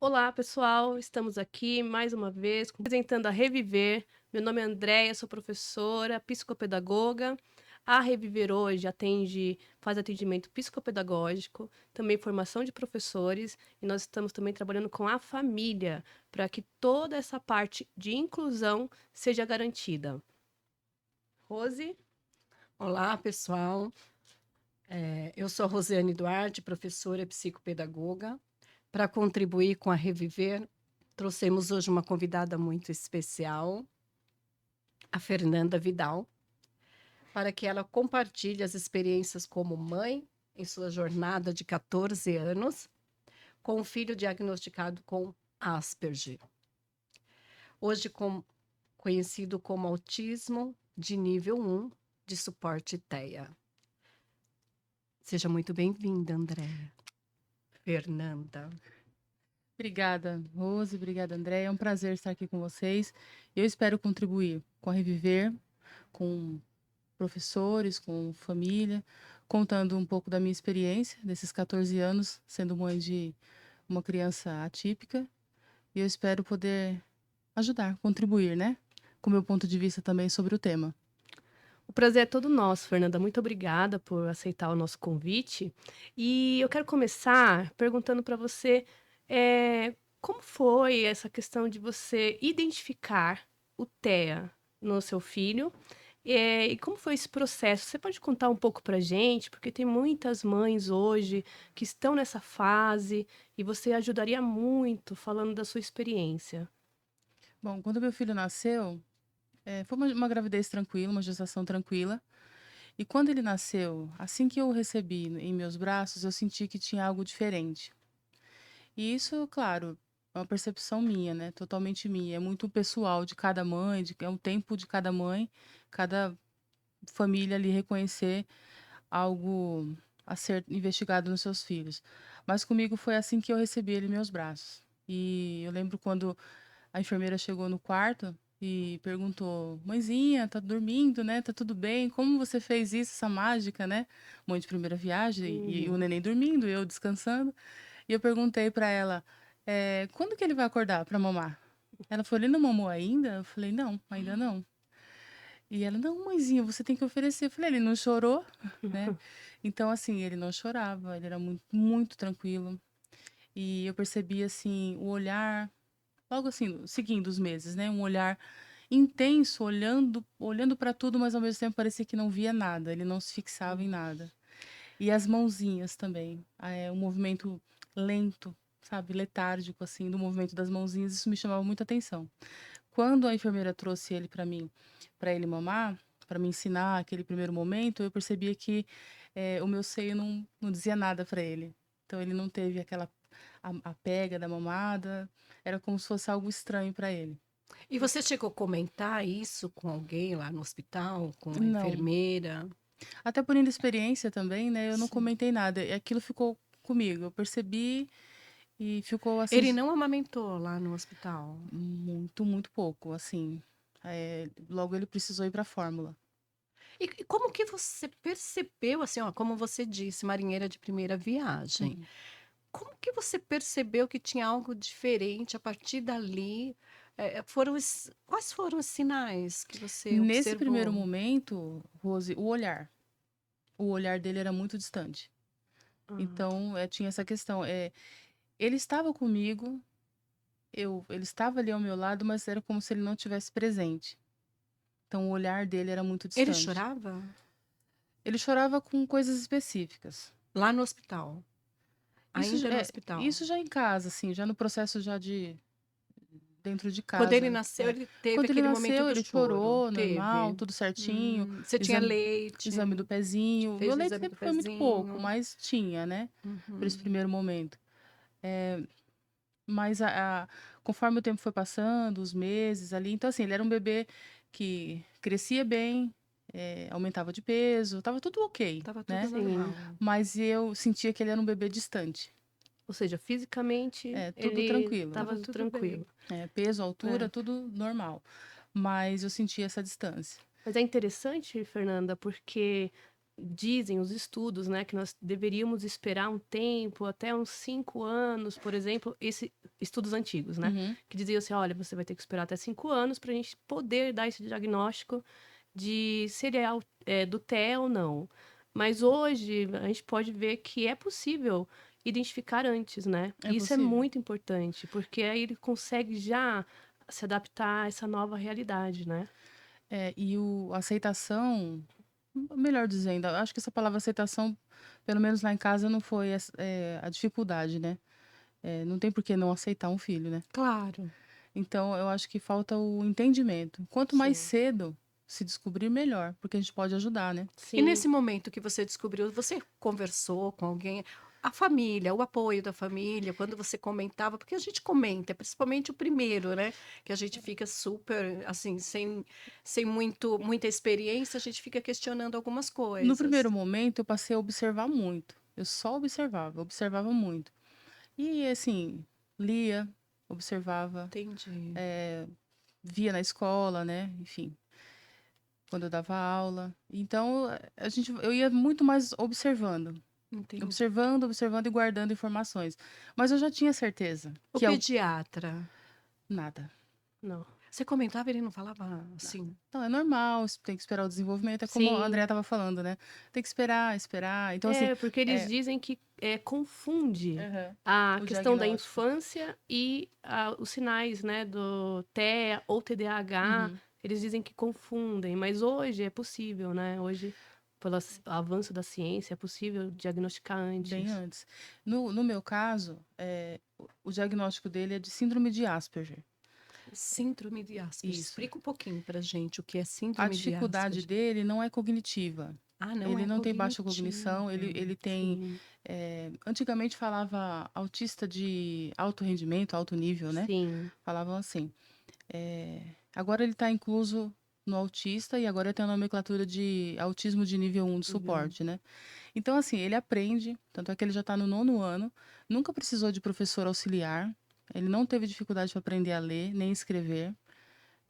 Olá, pessoal. Estamos aqui mais uma vez apresentando a Reviver. Meu nome é Andréia, sou professora, psicopedagoga. A Reviver hoje faz atendimento psicopedagógico, também formação de professores, e nós estamos também trabalhando com a família para que toda essa parte de inclusão seja garantida. Rose? Olá, pessoal. Eu sou a Rosiane Duarte, professora e psicopedagoga. Para contribuir com a Reviver, trouxemos hoje uma convidada muito especial, a Fernanda Vidal, para que ela compartilhe as experiências como mãe em sua jornada de 14 anos, com um filho diagnosticado com Asperger, hoje conhecido como autismo de nível 1 de suporte TEA. Seja muito bem-vinda, Andréia. Fernanda. Obrigada, Rose, obrigada, André. É um prazer estar aqui com vocês. Eu espero contribuir com a Reviver, com professores, com família, contando um pouco da minha experiência desses 14 anos, sendo mãe de uma criança atípica. E eu espero poder ajudar, contribuir, né? Com o meu ponto de vista também sobre o tema. O prazer é todo nosso, Fernanda. Muito obrigada por aceitar o nosso convite. E eu quero começar perguntando para você, como foi essa questão de você identificar o TEA no seu filho? E como foi esse processo? Você pode contar um pouco para gente? Porque tem muitas mães hoje que estão nessa fase e você ajudaria muito falando da sua experiência. Bom, quando meu filho nasceu, foi uma gravidez tranquila, uma gestação tranquila. E quando ele nasceu, assim que eu o recebi em meus braços, eu senti que tinha algo diferente. E isso, claro, é uma percepção minha, né? Totalmente minha. É muito pessoal de cada mãe, é um tempo de cada mãe, cada família ali reconhecer algo a ser investigado nos seus filhos. Mas comigo foi assim que eu recebi ele em meus braços. E eu lembro quando a enfermeira chegou no quarto e perguntou: Mãezinha, tá dormindo, né? Tá tudo bem? Como você fez isso, essa mágica, né? Mãe de primeira viagem e o Uhum. neném dormindo, eu descansando. E eu perguntei pra ela: quando que ele vai acordar pra mamar? Ela falou: ele não mamou ainda? Eu falei: não, ainda não. E ela: não, mãezinha, você tem que oferecer. Eu falei: ele não chorou, né? Então, assim, ele não chorava, ele era muito, muito tranquilo. E eu percebi, assim, o olhar, logo assim, seguindo os meses, né? Um olhar intenso, olhando para tudo, mas ao mesmo tempo parecia que não via nada, ele não se fixava em nada. E as mãozinhas também, um movimento lento, sabe, letárgico, assim, do movimento das mãozinhas, isso me chamava muita atenção. Quando a enfermeira trouxe ele para mim, para ele mamar, para me ensinar aquele primeiro momento, eu percebia que o meu seio não dizia nada para ele. Então ele não teve a pega da mamada, era como se fosse algo estranho para ele. E você chegou a comentar isso com alguém lá no hospital, com a Não. enfermeira? Até por inexperiência também, né, eu não Sim. comentei nada, e aquilo ficou comigo, eu percebi e ficou assim, Ele não amamentou lá no hospital? muito, muito pouco, assim, logo ele precisou ir pra fórmula. E como que você percebeu, assim, ó, como você disse, marinheira de primeira viagem, Uhum. como que você percebeu que tinha algo diferente a partir dali? Quais foram os sinais que você Nesse primeiro observou? momento, Rose, o olhar dele era muito distante. Ah. Então, tinha essa questão, ele estava comigo, ele estava ali ao meu lado, mas era como se ele não tivesse presente. Então o olhar dele era muito Ele distante. chorava? Ele chorava com coisas específicas. Lá no hospital? Isso j Ainda no é, hospital? isso já em casa, assim, já no processo já de dentro de Quando ele casa, nasceu, é. ele teve Quando ele aquele momento nasceu, do ele choro? chorou normal, Teve? tudo certinho, Você tinha exame leite? exame do pezinho. Meu Fez o leite exame do sempre foi muito pouco, pezinho? mas tinha, né, por esse Uhum. primeiro momento. Eh, mas conforme o tempo foi passando, os meses ali, então assim, ele era um bebê que crescia bem, aumentava de peso, estava tudo ok, Estava tudo né, Sim. normal. mas eu sentia que ele era um bebê distante. Ou seja, fisicamente É, tudo ele tranquilo. Estava estava tudo bem. tranquilo. Peso, altura, É. tudo normal, mas eu sentia essa distância. Mas é interessante, Fernanda, porque dizem os estudos, né, que nós deveríamos esperar um tempo, até uns 5 anos, por exemplo, estudos antigos, né, Uhum. que diziam assim: olha, você vai ter que esperar até 5 anos para a gente poder dar esse diagnóstico de se ele é do TEA ou não. Mas hoje a gente pode ver que é possível identificar antes, né? É E isso é possível. muito importante, porque aí ele consegue já se adaptar a essa nova realidade, né? E a aceitação, melhor dizendo, eu acho que essa palavra aceitação, pelo menos lá em casa, não foi a dificuldade, né? Não tem por que não aceitar um filho, né? Claro. Então, eu acho que falta o entendimento. Quanto mais Sim. cedo se descobrir, melhor, porque a gente pode ajudar, né? E Sim. nesse momento que você descobriu, você conversou com alguém? A família, o apoio da família, quando você comentava, porque a gente comenta, principalmente o primeiro, né? Que a gente fica super, assim, sem muita experiência, a gente fica questionando algumas No primeiro coisas. momento, eu passei a observar muito. Eu só observava muito. E, assim, lia, observava, Entendi, via na escola, né? Enfim, quando eu dava aula. Então, eu ia muito mais observando. entendi. Observando e guardando informações. Mas eu já tinha certeza O que é pediatra, nada. Não. você comentava, ele não falava assim? Então, é normal, tem que esperar o desenvolvimento. É como a Andrea Sim. estava falando, né? Tem que esperar, esperar. Então, assim, É, porque eles é, dizem que confunde aham, a o questão da diagnóstico. infância e os sinais, né, do TEA ou TDAH. Uhum, Eles dizem que confundem, mas hoje é possível, né? Hoje, pelo avanço da ciência, é possível diagnosticar bem antes. antes. No meu caso, o diagnóstico dele é de síndrome de Asperger. Síndrome de Asperger. Isso. Explica um pouquinho pra gente o que é A síndrome de dificuldade Asperger. dele não é cognitiva. Ah, não Ele é não tem baixa cognitivo. cognição, ele tem. Sim, Antigamente falava autista de alto rendimento, alto nível, né? sim. Falavam assim. Agora ele está incluso no autista e agora ele tem a nomenclatura de autismo de nível 1 de Nível suporte, né? Então, assim, ele aprende, tanto é que ele já está no 9º ano, nunca precisou de professor auxiliar, ele não teve dificuldade para aprender a ler, nem escrever.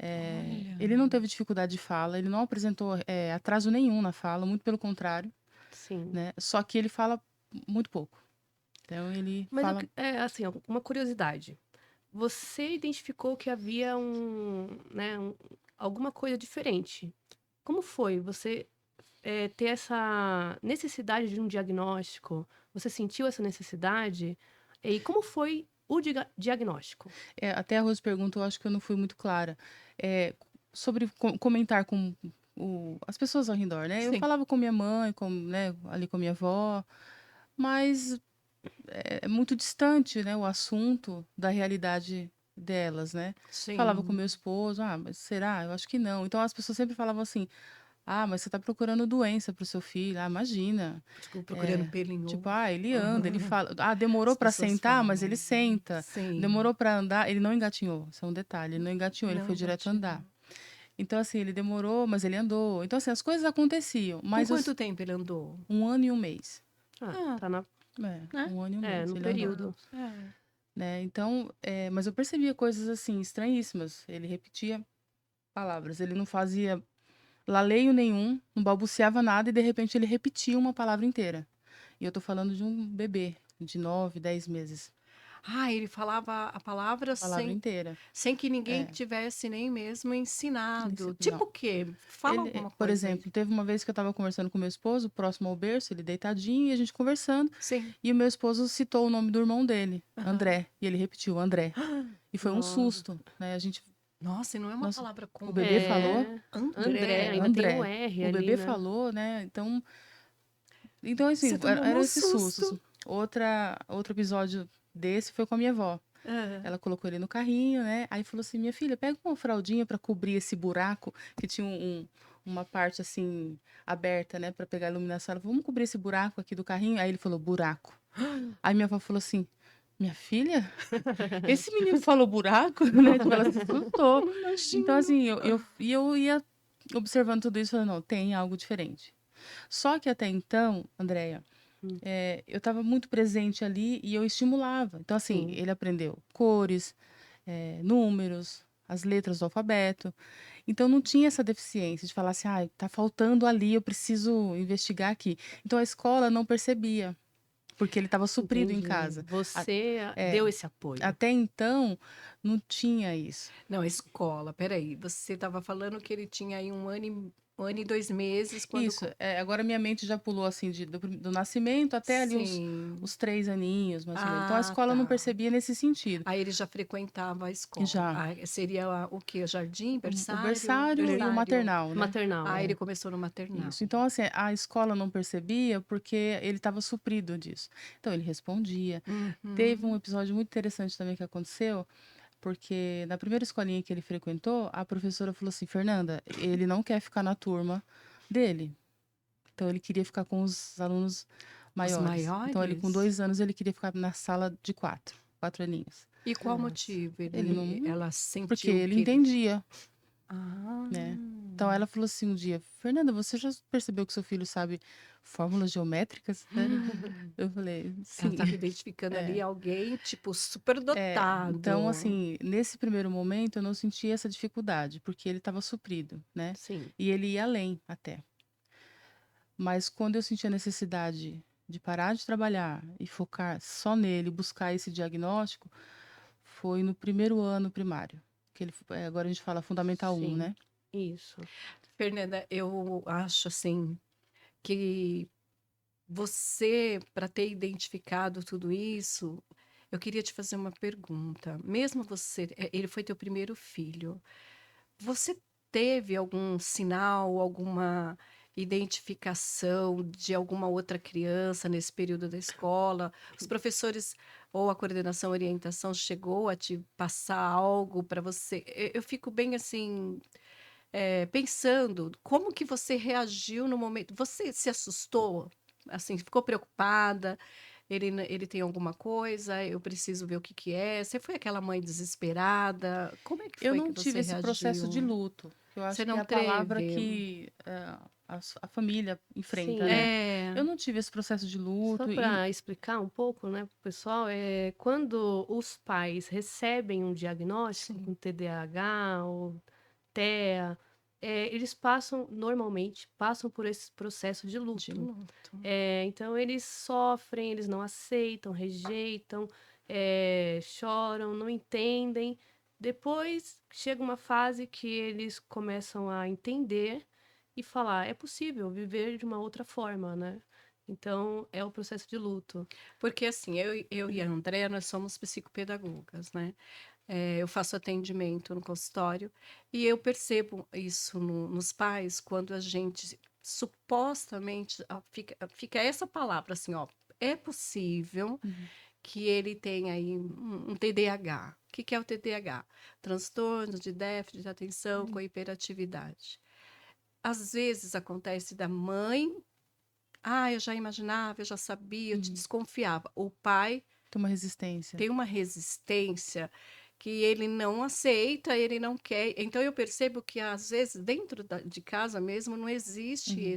Olha, Ele não teve dificuldade de fala, ele não apresentou atraso nenhum na fala, muito pelo contrário, sim. né? Só que ele fala muito pouco. Então, ele Mas fala. assim, ó, uma curiosidade. Você identificou que havia né, alguma coisa diferente. Como foi você ter essa necessidade de um diagnóstico? Você sentiu essa necessidade? E como foi o diagnóstico? Até a Rose perguntou, eu acho que eu não fui muito clara. É, sobre comentar com as pessoas ao redor, né? Eu sim, falava com minha mãe, né, ali com minha avó, mas é muito distante, né, o assunto da realidade delas, né? Falava com sim. meu esposo, mas será? Eu acho que não. Então as pessoas sempre falavam assim: ah, mas você está procurando doença para o seu filho. Ah, imagina. Ficou procurando É, pelo em tipo, ovo. ele anda, ele fala. Ah, demorou As para pessoas sentar, mas falam. ele senta. Sim, Demorou para andar, ele não engatinhou. Isso é um detalhe, ele não engatinhou, ele não foi direto andar. engatinhou. Então, assim, ele demorou, mas ele andou. Então, assim, as coisas aconteciam, Com mas quanto tempo ele andou? 1 ano e 1 mês. Ah, Ah, tá né? 1 ano e um é, mês, no ele andou. período. É. Né? Então, mas eu percebia coisas assim, estranhíssimas. Ele repetia palavras, ele não fazia laleio nenhum, não balbuciava nada e de repente ele repetia uma palavra inteira. E eu tô falando de um bebê de 9, 10 meses. Ah, ele falava a palavra Palavra inteira. sem que ninguém É, tivesse nem mesmo ensinado. não. Tipo o quê? Fala alguma Por coisa aí. exemplo, teve uma vez que eu estava conversando com meu esposo, próximo ao berço, ele deitadinho, e a gente conversando, Sim. e o meu esposo citou o nome do irmão dele, Aham. André, e ele repetiu, André. E foi um Nossa. susto, né? Nossa, e não é uma Nossa, palavra o bebê comum, né? falou, É, André, André. ainda tem um André. R O ali, bebê né? falou, né? Então assim, Você tomou eram um esses sustos. susto. Outro episódio desse foi com a minha avó. É. Ela colocou ele no carrinho, né? Aí falou assim: minha filha, pega uma fraldinha para cobrir esse buraco, que tinha uma parte assim aberta, né, para pegar a iluminação. Ela falou: vamos cobrir esse buraco aqui do carrinho. Aí ele falou: buraco. Aí minha avó falou assim: minha filha, esse menino falou buraco, né? Tipo, ela se assustou. Então, Imagino. assim, eu ia observando tudo isso, falando: não, tem algo diferente. Só que até então, Andréia, Hum, eu estava muito presente ali e eu estimulava. Então, assim, sim. ele aprendeu cores, números, as letras do alfabeto. Então não tinha essa deficiência de falar assim, ah, tá faltando ali, eu preciso investigar aqui. Então a escola não percebia, porque ele estava suprido em Entendi. casa. A- Você é, deu esse apoio. até então não tinha isso. Não, a escola, peraí. Você estava falando que ele tinha aí 1 ano e 2 meses quando. Isso, agora minha mente já pulou assim do nascimento até ali Sim. os 3 aninhos, mais ou menos. Então a Ah, escola não tá. percebia nesse sentido. Aí ele já frequentava a escola. Já. Seria o quê? Jardim, O berçário? berçário e o maternal, né? Maternal, Ah, ele é. começou no maternal. Isso. Então, assim, a escola não percebia porque ele estava suprido disso. Então, ele respondia. Teve um Uhum. episódio muito interessante também que aconteceu, porque na primeira escolinha que ele frequentou, a professora falou assim: Fernanda, ele não quer ficar na turma dele. Então, ele queria ficar com os alunos Os maiores. Então, ele com maiores? 2 anos, ele queria ficar na sala de 4 aninhos. E qual Nossa. motivo? Ele não. Ela Porque sentiu ele que ele. entendia, Ah, né? Então ela falou assim um dia, Fernanda, você já percebeu que seu filho sabe fórmulas geométricas, né? Eu falei, ela sim. estava identificando ali É, alguém, tipo, superdotado. então, assim, nesse primeiro momento eu não senti essa dificuldade, porque ele estava suprido, né? Sim. E ele ia além até. Mas quando eu senti a necessidade de parar de trabalhar e focar só nele, buscar esse diagnóstico, foi no primeiro ano primário, que ele, agora a gente fala Fundamental 1, Sim. né? Isso. Fernanda, eu acho assim que você, para ter identificado tudo isso, eu queria te fazer uma pergunta. Mesmo você, ele foi teu primeiro filho. Você teve algum sinal, alguma identificação de alguma outra criança nesse período da escola? Os professores ou a coordenação, orientação chegou a te passar algo para você? Eu fico bem assim, pensando, como que você reagiu no momento? Você se assustou? Assim, ficou preocupada? Ele tem alguma coisa? Eu preciso ver o que que é. Você foi aquela mãe desesperada? Como é que Eu foi que não tive você esse processo de reagiu? luto. Eu Você acho que é não a palavra teve? que a família enfrenta, Sim. né? É. Eu não tive esse processo de Só luto e para explicar um pouco, né, para o pessoal, quando os pais recebem um diagnóstico Sim, com TDAH ou TEA, eles normalmente passam por esse processo de de luto. luto. Então eles sofrem, eles não aceitam, rejeitam, choram, não entendem. Depois chega uma fase que eles começam a entender e falar, é possível viver de uma outra forma, né? Então é o processo de luto. Porque assim, eu e a Andrea, nós somos psicopedagogas, né? Eu faço atendimento no consultório e eu percebo isso nos pais quando a gente supostamente fica essa palavra assim, ó, é possível Uhum. que ele tenha aí um TDAH. O que que é o TDAH? Transtorno de déficit de atenção com hiperatividade. Às vezes acontece da mãe, ah, eu já imaginava, eu já sabia, eu te Uhum. desconfiava. O pai Tem uma resistência. tem uma resistência que ele não aceita, ele não quer. Então eu percebo que às vezes dentro de casa mesmo não existe Uhum.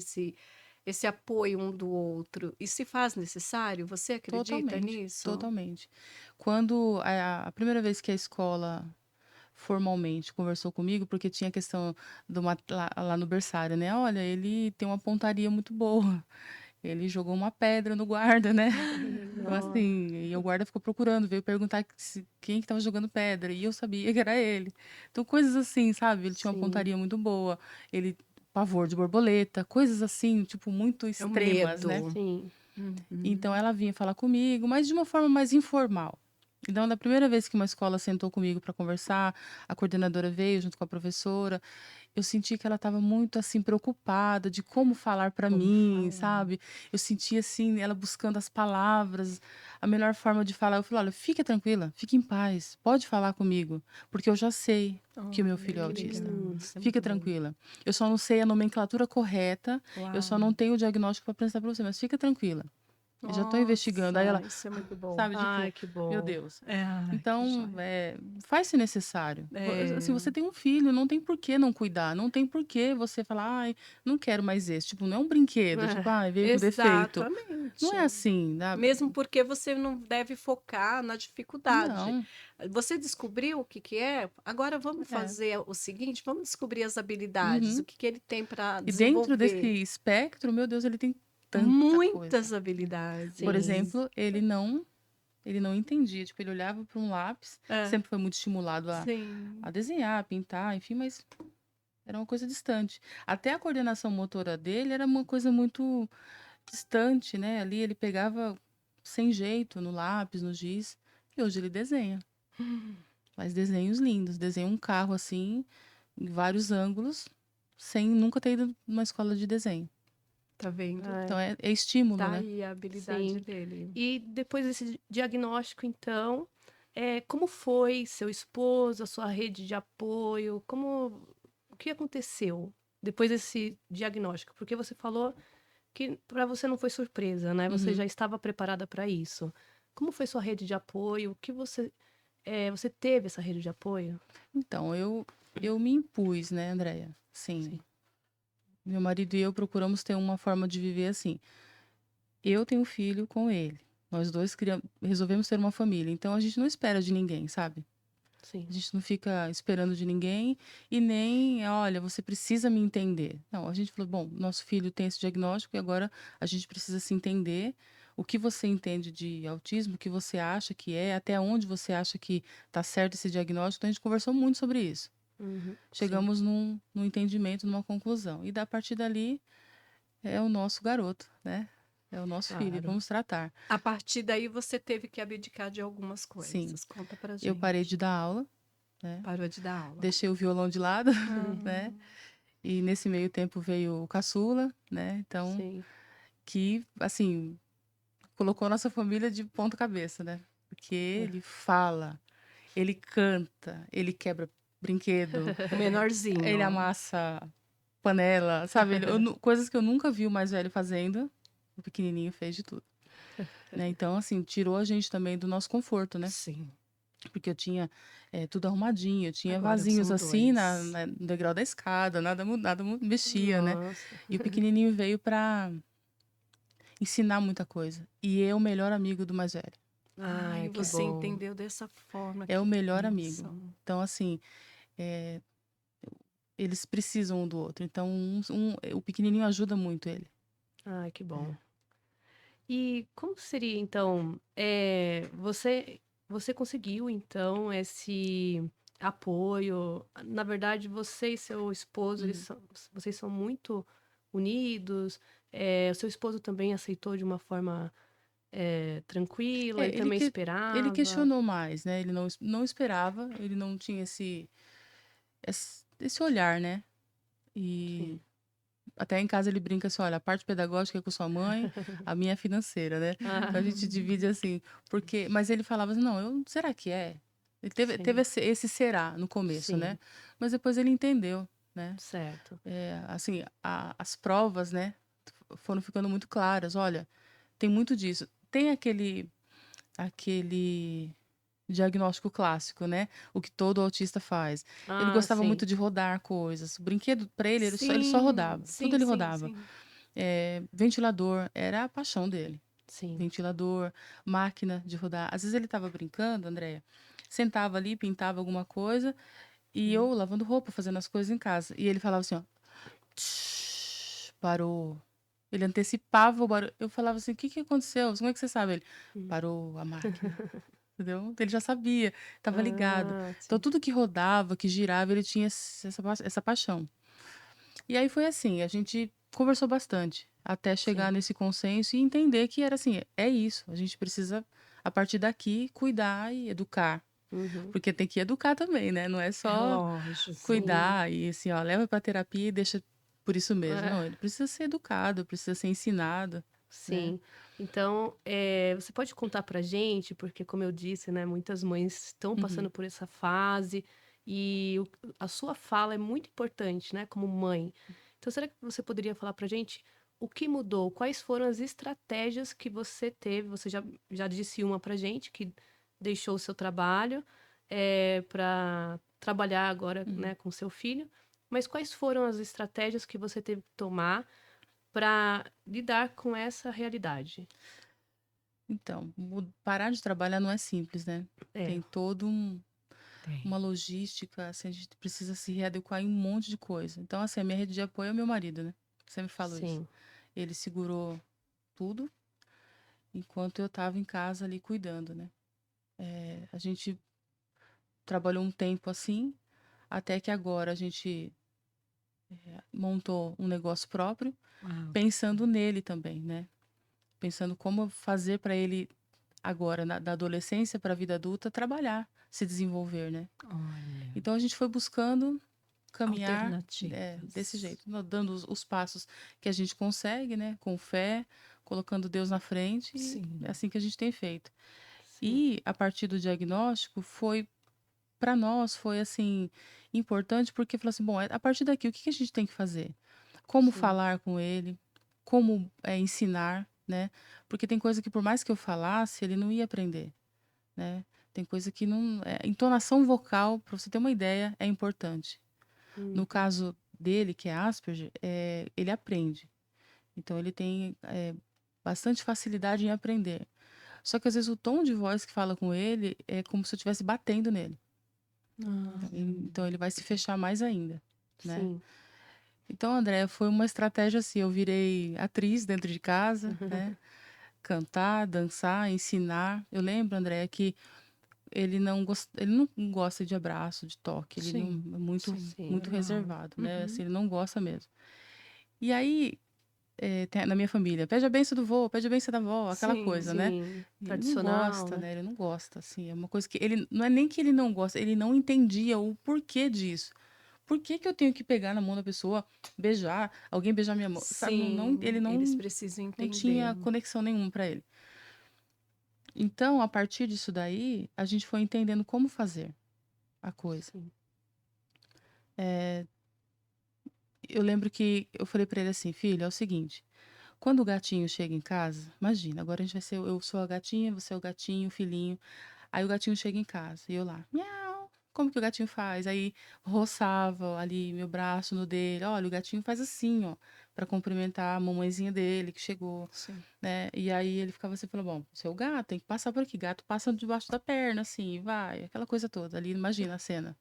esse apoio um do outro. E se faz necessário, você acredita Totalmente, nisso? totalmente. Quando a primeira vez que a escola formalmente conversou comigo, porque tinha a questão lá no berçário, né? Olha, ele tem uma pontaria muito boa. Ele jogou uma pedra no guarda, né? Então, Nossa, assim, e o guarda ficou procurando, veio perguntar quem que estava jogando pedra, e eu sabia que era ele. Então, coisas assim, sabe? Ele tinha uma sim. pontaria muito boa, ele, pavor de borboleta, coisas assim, tipo, muito É o extremas, né? medo. Sim. Então, Uhum. ela vinha falar comigo, mas de uma forma mais informal. Então, da primeira vez que uma escola sentou comigo para conversar, a coordenadora veio junto com a professora, eu senti que ela estava muito assim preocupada de como falar para Como mim, falar? sabe? Eu senti assim ela buscando as palavras, a melhor forma de falar. Eu falei: "Olha, fique tranquila, fique em paz, pode falar comigo, porque eu já sei que o meu Olha, filho é que legal. autista. Isso é Fique muito bom. tranquila. Eu só não sei a nomenclatura correta, eu só Uau. não tenho o diagnóstico para apresentar para você, mas fica tranquila." Eu já tô investigando. Aí ela, Nossa, isso é muito bom. sabe, tipo, Ai, que meu bom. Deus. Ai, que Então, joia. faz-se necessário. Assim, É, você tem um filho, não tem por que não cuidar, não tem por que você falar, ai, não quero mais esse. Tipo, não é um brinquedo, tipo, ai, veio com defeito. Não exatamente. é assim, sabe? Mesmo porque você não deve focar na dificuldade. Não, Você descobriu o que que é? Agora vamos é. fazer o seguinte, vamos descobrir as habilidades, o Uhum. que que ele tem para E dentro desse desenvolver. espectro, meu Deus, ele tem tanta coisa. Muitas Por Sim. habilidades. exemplo, ele não entendia, tipo, ele olhava para um lápis, É, sempre foi muito estimulado a sim. desenhar, a pintar, enfim, mas era uma coisa distante. Até a coordenação motora dele era uma coisa muito distante, né? Ali ele pegava sem jeito no lápis, no giz, e hoje ele desenha. Faz desenhos lindos, desenha um carro assim, em vários ângulos, sem nunca ter ido numa escola de desenho. Tá vendo? Então Ai, é estímulo, Tá né? aí a habilidade sim. dele. E depois desse diagnóstico, então, como foi seu esposo, a sua rede de apoio? O que aconteceu depois desse diagnóstico? Porque você falou que para você não foi surpresa, né? Você já Uhum. estava preparada para isso. Como foi sua rede de apoio? O que você teve essa rede de apoio? Então, eu me impus, né, Andréia? Sim. Sim. Meu marido e eu procuramos ter uma forma de viver assim. Eu tenho filho com ele. Nós dois resolvemos ter uma família. Então a gente não espera de ninguém, sabe? Sim. A gente não fica esperando de ninguém e nem, olha, você precisa me entender. Não, a gente falou, bom, nosso filho tem esse diagnóstico e agora a gente precisa se entender. O que você entende de autismo, o que você acha que é, até onde você acha que está certo esse diagnóstico. Então a gente conversou muito sobre isso. Uhum. Sim. Chegamos num entendimento, numa conclusão. E da partir dali é o nosso garoto, né? É o nosso filho, e Claro. vamos tratar. A partir daí você teve que abdicar de algumas Sim, coisas. Conta pra eu parei gente. de dar aula, né? Parou de dar aula. Deixei o violão de lado, Ah, né? E nesse meio tempo veio o caçula, né? Então, Sim. que, assim, colocou a nossa família de ponta cabeça, né? Porque É. ele fala, ele canta, ele quebra brinquedo, o ele menorzinho. amassa panela, sabe? Coisas que eu nunca vi o mais velho fazendo, o pequenininho fez de tudo, né? Então, assim, tirou a gente também do nosso conforto, né? Sim. Porque eu tinha tudo arrumadinho, eu tinha Agora vasinhos são assim dois. no degrau da escada, nada mexia, né? Nossa. E o pequenininho veio pra ensinar muita coisa. E é o melhor amigo do mais velho. Ai, Ai, que você bom. entendeu dessa forma, É o que melhor amigo. bênção. Então, assim, é, eles precisam um do outro. Então, o pequenininho ajuda muito ele. Ai, que bom. É. E como seria, então, você conseguiu, então, esse apoio? Na verdade, você e seu esposo, Uhum. vocês são muito unidos. O seu esposo também aceitou de uma forma, tranquila, É, ele também ele esperava? questionou mais, né? Ele não esperava, ele não tinha esse olhar, né? E Sim. até em casa ele brinca assim, olha, a parte pedagógica é com sua mãe, a minha é financeira, né? Então a Ah, gente divide assim, porque, mas ele falava assim, não, será que é? Ele teve sim, esse será no começo, né? sim, Mas depois ele entendeu, né? certo. Assim, as provas, né, foram ficando muito claras. Olha, tem muito disso. Tem aquele diagnóstico clássico, né? O que todo autista faz. Ele Ah, gostava muito sim, de rodar coisas. O brinquedo, para ele, ele só Sim, rodava. Tudo sim, ele sim, rodava. sim. Ventilador era a paixão dele. sim. Ventilador, máquina de rodar. Às vezes ele estava brincando, Andréia, sentava ali, pintava alguma coisa, e Hum. eu lavando roupa, fazendo as coisas em casa. E ele falava assim, ó, "Tsh, parou." Ele antecipava o barulho. Eu falava assim, o que que aconteceu? Como é que você sabe? Ele, Hum. parou a máquina. Entendeu? Então, ele já sabia, estava ligado. Ah, Então, sim, tudo que rodava, que girava, ele tinha essa paixão. E aí foi assim, a gente conversou bastante, até chegar sim. nesse consenso e entender que era assim, é isso, a gente precisa, a partir daqui, cuidar e educar. Uhum. Porque tem que educar também, né? Não é É só lógico. Sim. cuidar e assim, ó, leva pra terapia e deixa por isso mesmo. É. Não, ele precisa ser educado, precisa ser ensinado, né? Sim. Então, você pode contar pra gente, porque como eu disse, né, muitas mães estão passando Uhum, por essa fase e a sua fala é muito importante, né, como mãe. Então, será que você poderia falar pra gente o que mudou? Quais foram as estratégias que você teve? Você já disse uma pra gente, que deixou o seu trabalho para trabalhar agora, Uhum. né, com seu filho. Mas quais foram as estratégias que você teve que tomar para lidar com essa realidade? Então, parar de trabalhar não é simples, né? É, Tem todo uma Tem. logística, assim, a gente precisa se readequar em um monte de coisa. Então, assim, a minha rede de apoio é o meu marido, né? Sempre falo isso. sim, Ele segurou tudo enquanto eu estava em casa ali cuidando, né? A gente trabalhou um tempo assim, até que agora a gente montou um negócio próprio, Uau, que pensando nele também, né? Pensando como fazer para ele agora, da adolescência para a vida adulta, trabalhar, se desenvolver, né? olha, Então a gente foi buscando caminhar desse alternativas. jeito, dando os passos que a gente consegue, né? Com fé, colocando Deus na frente, e é Sim, assim que a gente tem feito. sim, E a partir do diagnóstico foi para nós foi assim importante porque falou assim, bom, a partir daqui o que que a gente tem que fazer? Como sim, falar com ele? Como ensinar, né? Porque tem coisa que por mais que eu falasse, ele não ia aprender, né? Tem coisa que não, entonação vocal, para você ter uma ideia, é importante. No uhum, caso dele, que é Asperger, ele aprende. Então ele tem bastante facilidade em aprender. Só que às vezes o tom de voz que fala com ele é como se eu estivesse batendo nele. ah, Então ele vai se fechar mais ainda, né? sim, Então, André, foi uma estratégia assim. Eu virei atriz dentro de casa, né? Cantar, dançar, ensinar. Eu lembro, André, que ele não gosta de abraço, de toque. Ele não sim, é muito, sim, sim, muito normal. reservado, né? Uhum. Assim, ele não gosta mesmo. E aí, na minha família, pede a benção do vô, pede a benção da avó, aquela Sim, coisa, né? sim, E ele não tradicional, gosta, né? né? Ele não gosta, assim. É uma coisa que ele não é nem que ele não gosta, ele não entendia o porquê disso. Por que que eu tenho que pegar na mão da pessoa, beijar, alguém beijar minha mão, sabe? Ele sim, eles não, precisam não entender. tinha conexão nenhuma para ele. Então, a partir disso daí, a gente foi entendendo como fazer a coisa. Sim, Eu lembro que eu falei para ele assim, filho, é o seguinte, quando o gatinho chega em casa, imagina, agora a gente vai ser, eu sou a gatinha, você é o gatinho, o filhinho. Aí o gatinho chega em casa e eu lá, miau. Como que o gatinho faz? Aí roçava ali meu braço no dele. Olha, o gatinho faz assim, ó, para cumprimentar a mamãezinha dele que chegou, Sim. né? E aí ele ficava assim, falou, bom, seu gato tem que passar por aqui. Gato passa debaixo da perna, assim, e vai, aquela coisa toda. Ali, imagina a cena.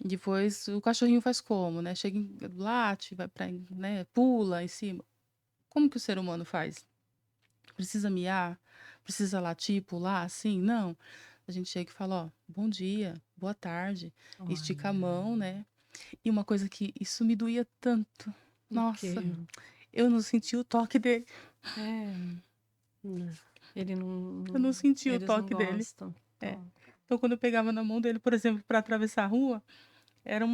Depois o cachorrinho faz como, né? Chega, late, vai pra, né? Pula em cima. Como que o ser humano faz? Precisa miar? Precisa latir, pular, assim? Não. A gente chega e fala, ó, bom dia, boa tarde, estica a Olha, mão, né? E uma coisa que isso me doía tanto. o quê? Nossa, eu não senti o toque dele. É, né, ele Eu não não, senti o eles não toque dele. gostam. É. Tó. Então, quando eu pegava na mão dele, por exemplo, para atravessar a rua, era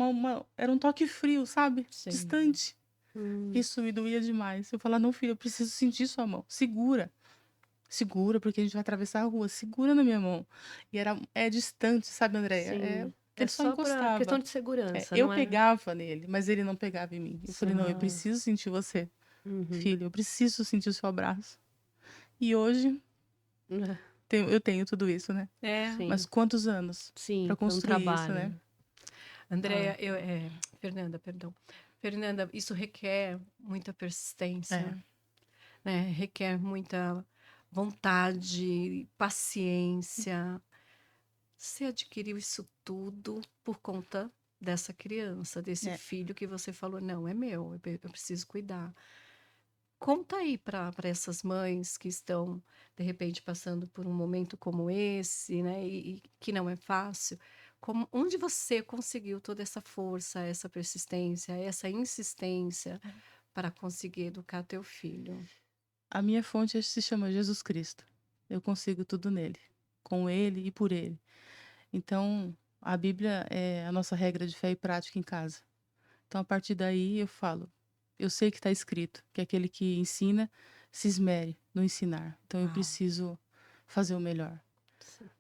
um toque frio, sabe? Sim. Distante. hum, Isso me doía demais. Eu falava, não, filho, eu preciso sentir sua mão. Segura. Segura, porque a gente vai atravessar a rua. Segura na minha mão. E é distante, sabe, Andréia? sim. É Ele só só para questão encostava. de segurança, Eu não é? pegava nele, mas ele não pegava em mim. Eu falei, não, eu Sim. Ah, preciso sentir você, uhum, filho. Eu preciso sentir o seu abraço. E hoje né, eu tenho tudo isso, né? É, Mas sim, quantos anos sim, para foi um construir isso, né? trabalho. Ah, Andréia, Fernanda, perdão. Fernanda, isso requer muita É. persistência, né? Requer muita vontade, paciência. Você adquiriu isso tudo por conta dessa criança, desse É. filho que você falou, não, é meu, eu preciso cuidar. Conta aí para essas mães que estão, de repente, passando por um momento como esse, né? E que não é fácil. Onde você conseguiu toda essa força, essa persistência, essa insistência para conseguir educar teu filho? A minha fonte se chama Jesus Cristo. Eu consigo tudo nele, com ele e por ele. Então, a Bíblia é a nossa regra de fé e prática em casa. Então, a partir daí, eu falo, eu sei que está escrito que aquele que ensina se esmere no ensinar. Então, eu Uau, preciso fazer o melhor. sim,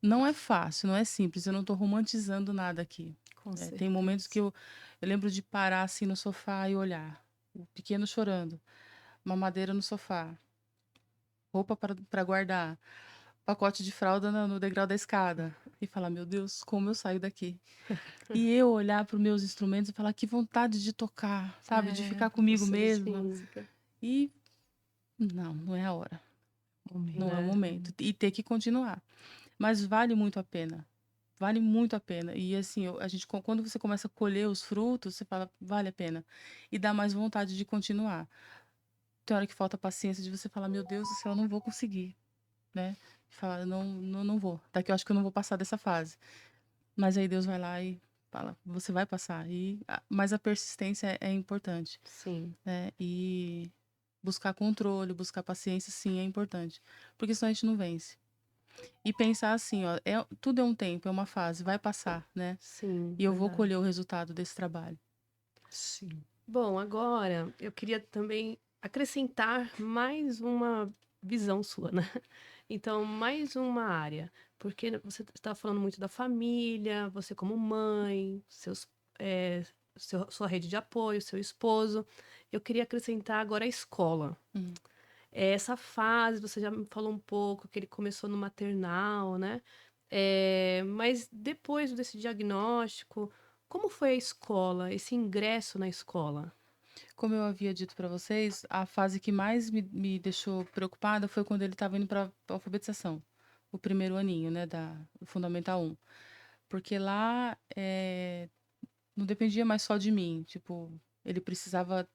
Não é fácil, não é simples. Eu não estou romantizando nada aqui. com Tem momentos que certeza. eu lembro de parar assim no sofá e olhar. o pequeno chorando, mamadeira no sofá, roupa para guardar, pacote de fralda no degrau da escada. E falar, meu Deus, como eu saio daqui? E eu olhar para os meus instrumentos e falar, que vontade de tocar, sabe? De É, ficar comigo você mesma. Sim, E não é a hora, não é o né? momento. E ter que continuar. Mas vale muito a pena. Vale muito a pena. E assim, quando você começa a colher os frutos, você fala, vale a pena. E dá mais vontade de continuar. Tem hora que falta paciência de você falar, meu Deus do céu, eu não vou conseguir, né? Falar, não vou. Daqui eu acho que eu não vou passar dessa fase. Mas aí Deus vai lá e fala, você vai passar. Mas a persistência é importante, Sim, né? E buscar controle, buscar paciência, sim, é importante. Porque senão a gente não vence. E pensar assim, ó, tudo é um tempo, é uma fase, vai passar, né? sim, E eu vou verdade. colher o resultado desse trabalho. sim. Bom, agora eu queria também acrescentar mais uma visão sua, né? Então, mais uma área, porque você está falando muito da família, você como mãe, sua rede de apoio, seu esposo. Eu queria acrescentar agora a escola. Hum. Essa fase, você já me falou um pouco que ele começou no maternal, né? Mas depois desse diagnóstico, como foi a escola, esse ingresso na escola? Como eu havia dito para vocês, a fase que mais me deixou preocupada foi quando ele estava indo para alfabetização, o primeiro aninho, né, do Fundamental 1. Porque lá não dependia mais só de mim, tipo, ele precisava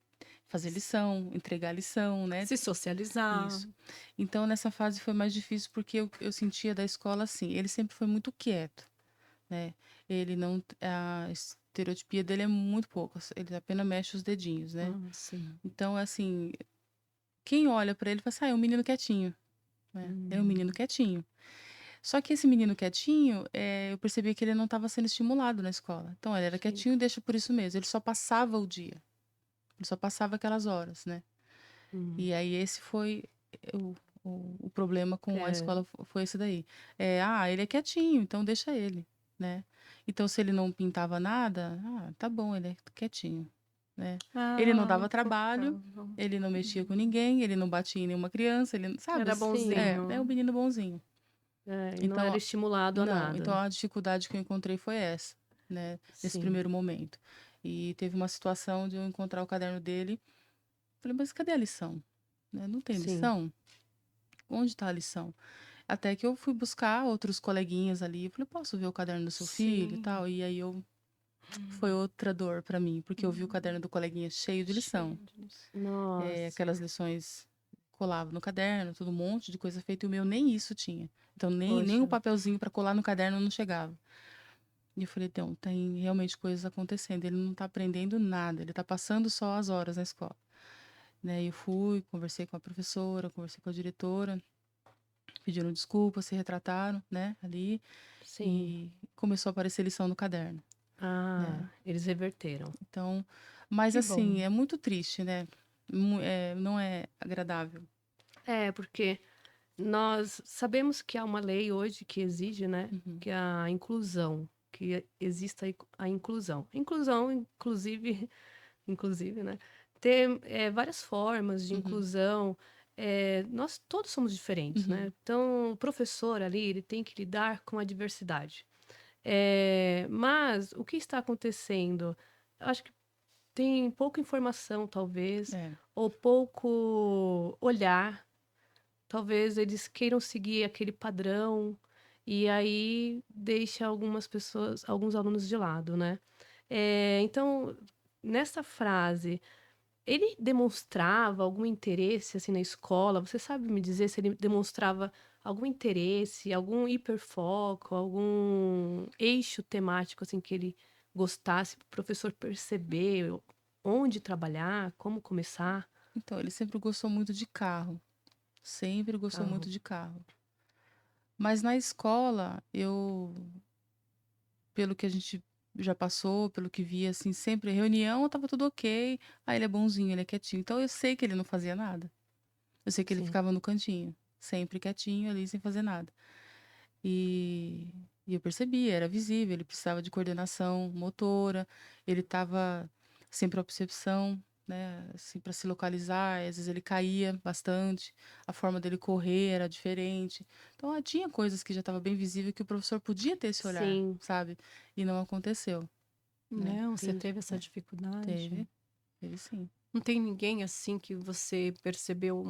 fazer lição, entregar lição, né? Se socializar. Isso. Então, nessa fase foi mais difícil porque eu sentia da escola assim, ele sempre foi muito quieto, né? Ele não, a estereotipia dele é muito pouca, ele apenas mexe os dedinhos, né? Sim. Então, assim, quem olha pra ele fala assim, ah, é um menino quietinho, né? É um menino Hum, quietinho. Só que esse menino quietinho, eu percebi que ele não estava sendo estimulado na escola. Então, ele era Sim. quietinho e deixa por isso mesmo. Ele só passava o dia. Ele só passava aquelas horas, né? Hum, E aí esse foi o, o problema com a é, escola, foi esse daí. Ele é quietinho, então deixa ele, né? Então, se ele não pintava nada, tá bom, ele é quietinho, né? Ele não dava trabalho, fofão. ele não mexia com ninguém, ele não batia em nenhuma criança, ele, sabe? Era sim. É um bonzinho. menino bonzinho. E não era Então, estimulado a não, então nada. a dificuldade que eu encontrei foi essa, né? Nesse Sim. primeiro momento. E teve uma situação de eu encontrar o caderno dele. Falei, mas cadê a lição? Né? Não tem Sim. lição? Onde está a lição? Até que eu fui buscar outros coleguinhas ali. Falei, posso ver o caderno do seu filho e Sim. tal? E aí foi outra dor para mim, porque eu vi o caderno do coleguinha cheio de lição. Cheio de lição. Nossa. Aquelas lições colava no caderno, todo um monte de coisa feita, e o meu nem isso tinha. Então, nem Poxa. um papelzinho para colar no caderno não chegava. E eu falei, então, tem realmente coisas acontecendo. Ele não tá aprendendo nada, ele tá passando só as horas na escola. Né? E eu fui, conversei com a professora, conversei com a diretora, pediram desculpa, se retrataram, né, ali, Sim. e começou a aparecer lição no caderno, né? Eles reverteram. Então, mas Que bom. assim, é muito triste, né? Não é agradável. Porque nós sabemos que há uma lei hoje que exige, né, Uhum, que a inclusão, que exista a inclusão. Inclusão, inclusive, né, tem várias formas de uhum, inclusão. Nós todos somos diferentes, uhum. né? Então, o professor ali, ele tem que lidar com a diversidade. Mas o que está acontecendo? Eu acho que tem pouca informação, talvez, É. ou pouco olhar. Talvez eles queiram seguir aquele padrão e aí deixa algumas pessoas, alguns alunos de lado, né? Então, nessa frase, ele demonstrava algum interesse assim na escola? Você sabe me dizer se ele demonstrava algum interesse, algum hiperfoco, algum eixo temático assim que ele gostasse, para o professor perceber onde trabalhar, como começar? Então, ele sempre gostou muito de carro, sempre gostou Carro. muito de carro. Mas na escola, pelo que a gente já passou, pelo que via, assim, sempre reunião, tava tudo ok. Ah, ele é bonzinho, ele é quietinho. Então eu sei que ele não fazia nada. Eu sei que ele Sim, ficava no cantinho, sempre quietinho ali, sem fazer nada. E eu percebi, era visível, ele precisava de coordenação motora, ele tava sem propriocepção, né, assim, para se localizar, às vezes ele caía bastante, a forma dele correr era diferente. Então, tinha coisas que já estava bem visível que o professor podia ter esse olhar, Sim, sabe? E não aconteceu, né? Não, você entendi. teve essa dificuldade? Teve sim. Não tem ninguém assim que você percebeu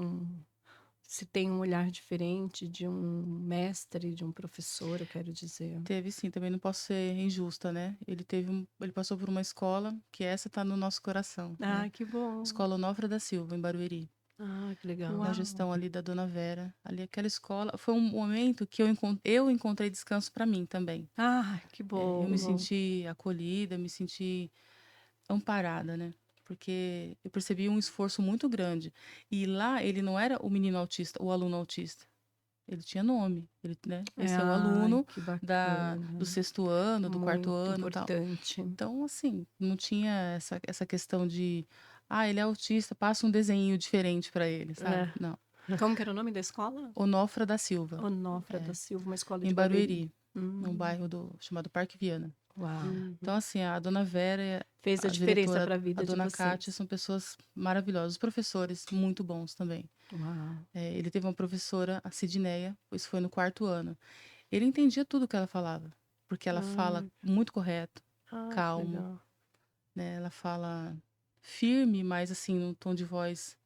se tem um olhar diferente de um mestre, de um professor, eu quero dizer. Teve sim, também não posso ser injusta, né? Ele passou por uma escola que essa tá no nosso coração, né? Ah, que bom. Escola Onofre da Silva, em Barueri. Ah, que legal. Na Uau. gestão ali da Dona Vera. Ali aquela escola, foi um momento que eu encontrei descanso para mim também. Ah, que Eu me bom. senti acolhida, me senti amparada, né? Porque eu percebi um esforço muito grande. E lá ele não era o menino autista, o aluno autista. Ele tinha nome, ele, né? Esse é o Ai, aluno que do bacana. 6º ano, do 4º Muito ano, e tal. importante. Então, assim, não tinha essa questão de, ele é autista, passa um desenho diferente para ele, sabe? É. Não. Como que era o nome da escola? Onofra da Silva, Onofra da Silva, uma escola em de Barueri. Barueri, num Hum, bairro chamado Parque Viana. uau. Então, Uhum. assim, a dona Vera, Fez a a diferença diretora, para a a vida de dona Kátia, vocês. são pessoas maravilhosas. Os professores, muito bons também. Uau. Ele teve uma professora, a Sidneia, isso foi no 4º ano. Ele entendia tudo que ela falava, porque ela fala Ah, muito correto, que calmo, legal. né? Ela fala firme, mas assim, num tom de voz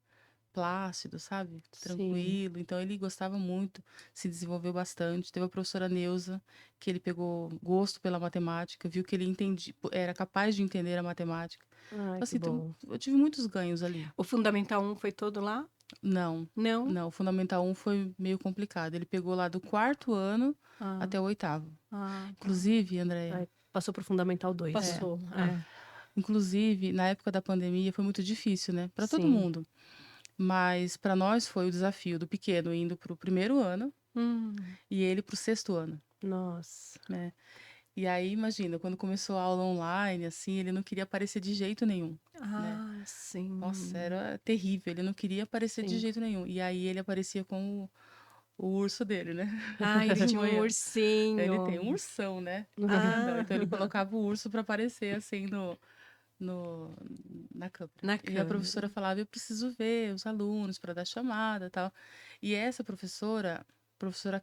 plácido, sabe? Sim. Tranquilo. Então ele gostava muito, se desenvolveu bastante. Teve a professora Neuza, que ele pegou gosto pela matemática, viu que ele entendia, era capaz de entender a matemática. Ai, Então, que assim, bom. eu tive muitos ganhos ali. O Fundamental 1 foi todo lá? Não, Não? não, o Fundamental 1 foi meio complicado. Ele pegou lá do 4º ano Ah, até o 8º. tá. Inclusive, Andréia, Aí passou pro Fundamental 2. Passou. Ah, inclusive, na época da pandemia foi muito difícil, né? Para todo sim. mundo. Mas para nós foi o desafio do pequeno indo para o 1º ano Hum. e ele para o 6º ano, Nossa. né? E aí, imagina, quando começou a aula online, assim, ele não queria aparecer de jeito nenhum, né? Ah, sim. Nossa, era terrível, ele não queria aparecer de Sim. jeito nenhum. E aí ele aparecia com o urso dele, né? Ah, ele De tinha um manhã. Ele tem um ursinho. ursão, né? Grandão. Ah, Então ele colocava o urso para aparecer assim no, na câmera. na E a professora câmera. falava, eu preciso ver os alunos para dar chamada e tal. E essa professora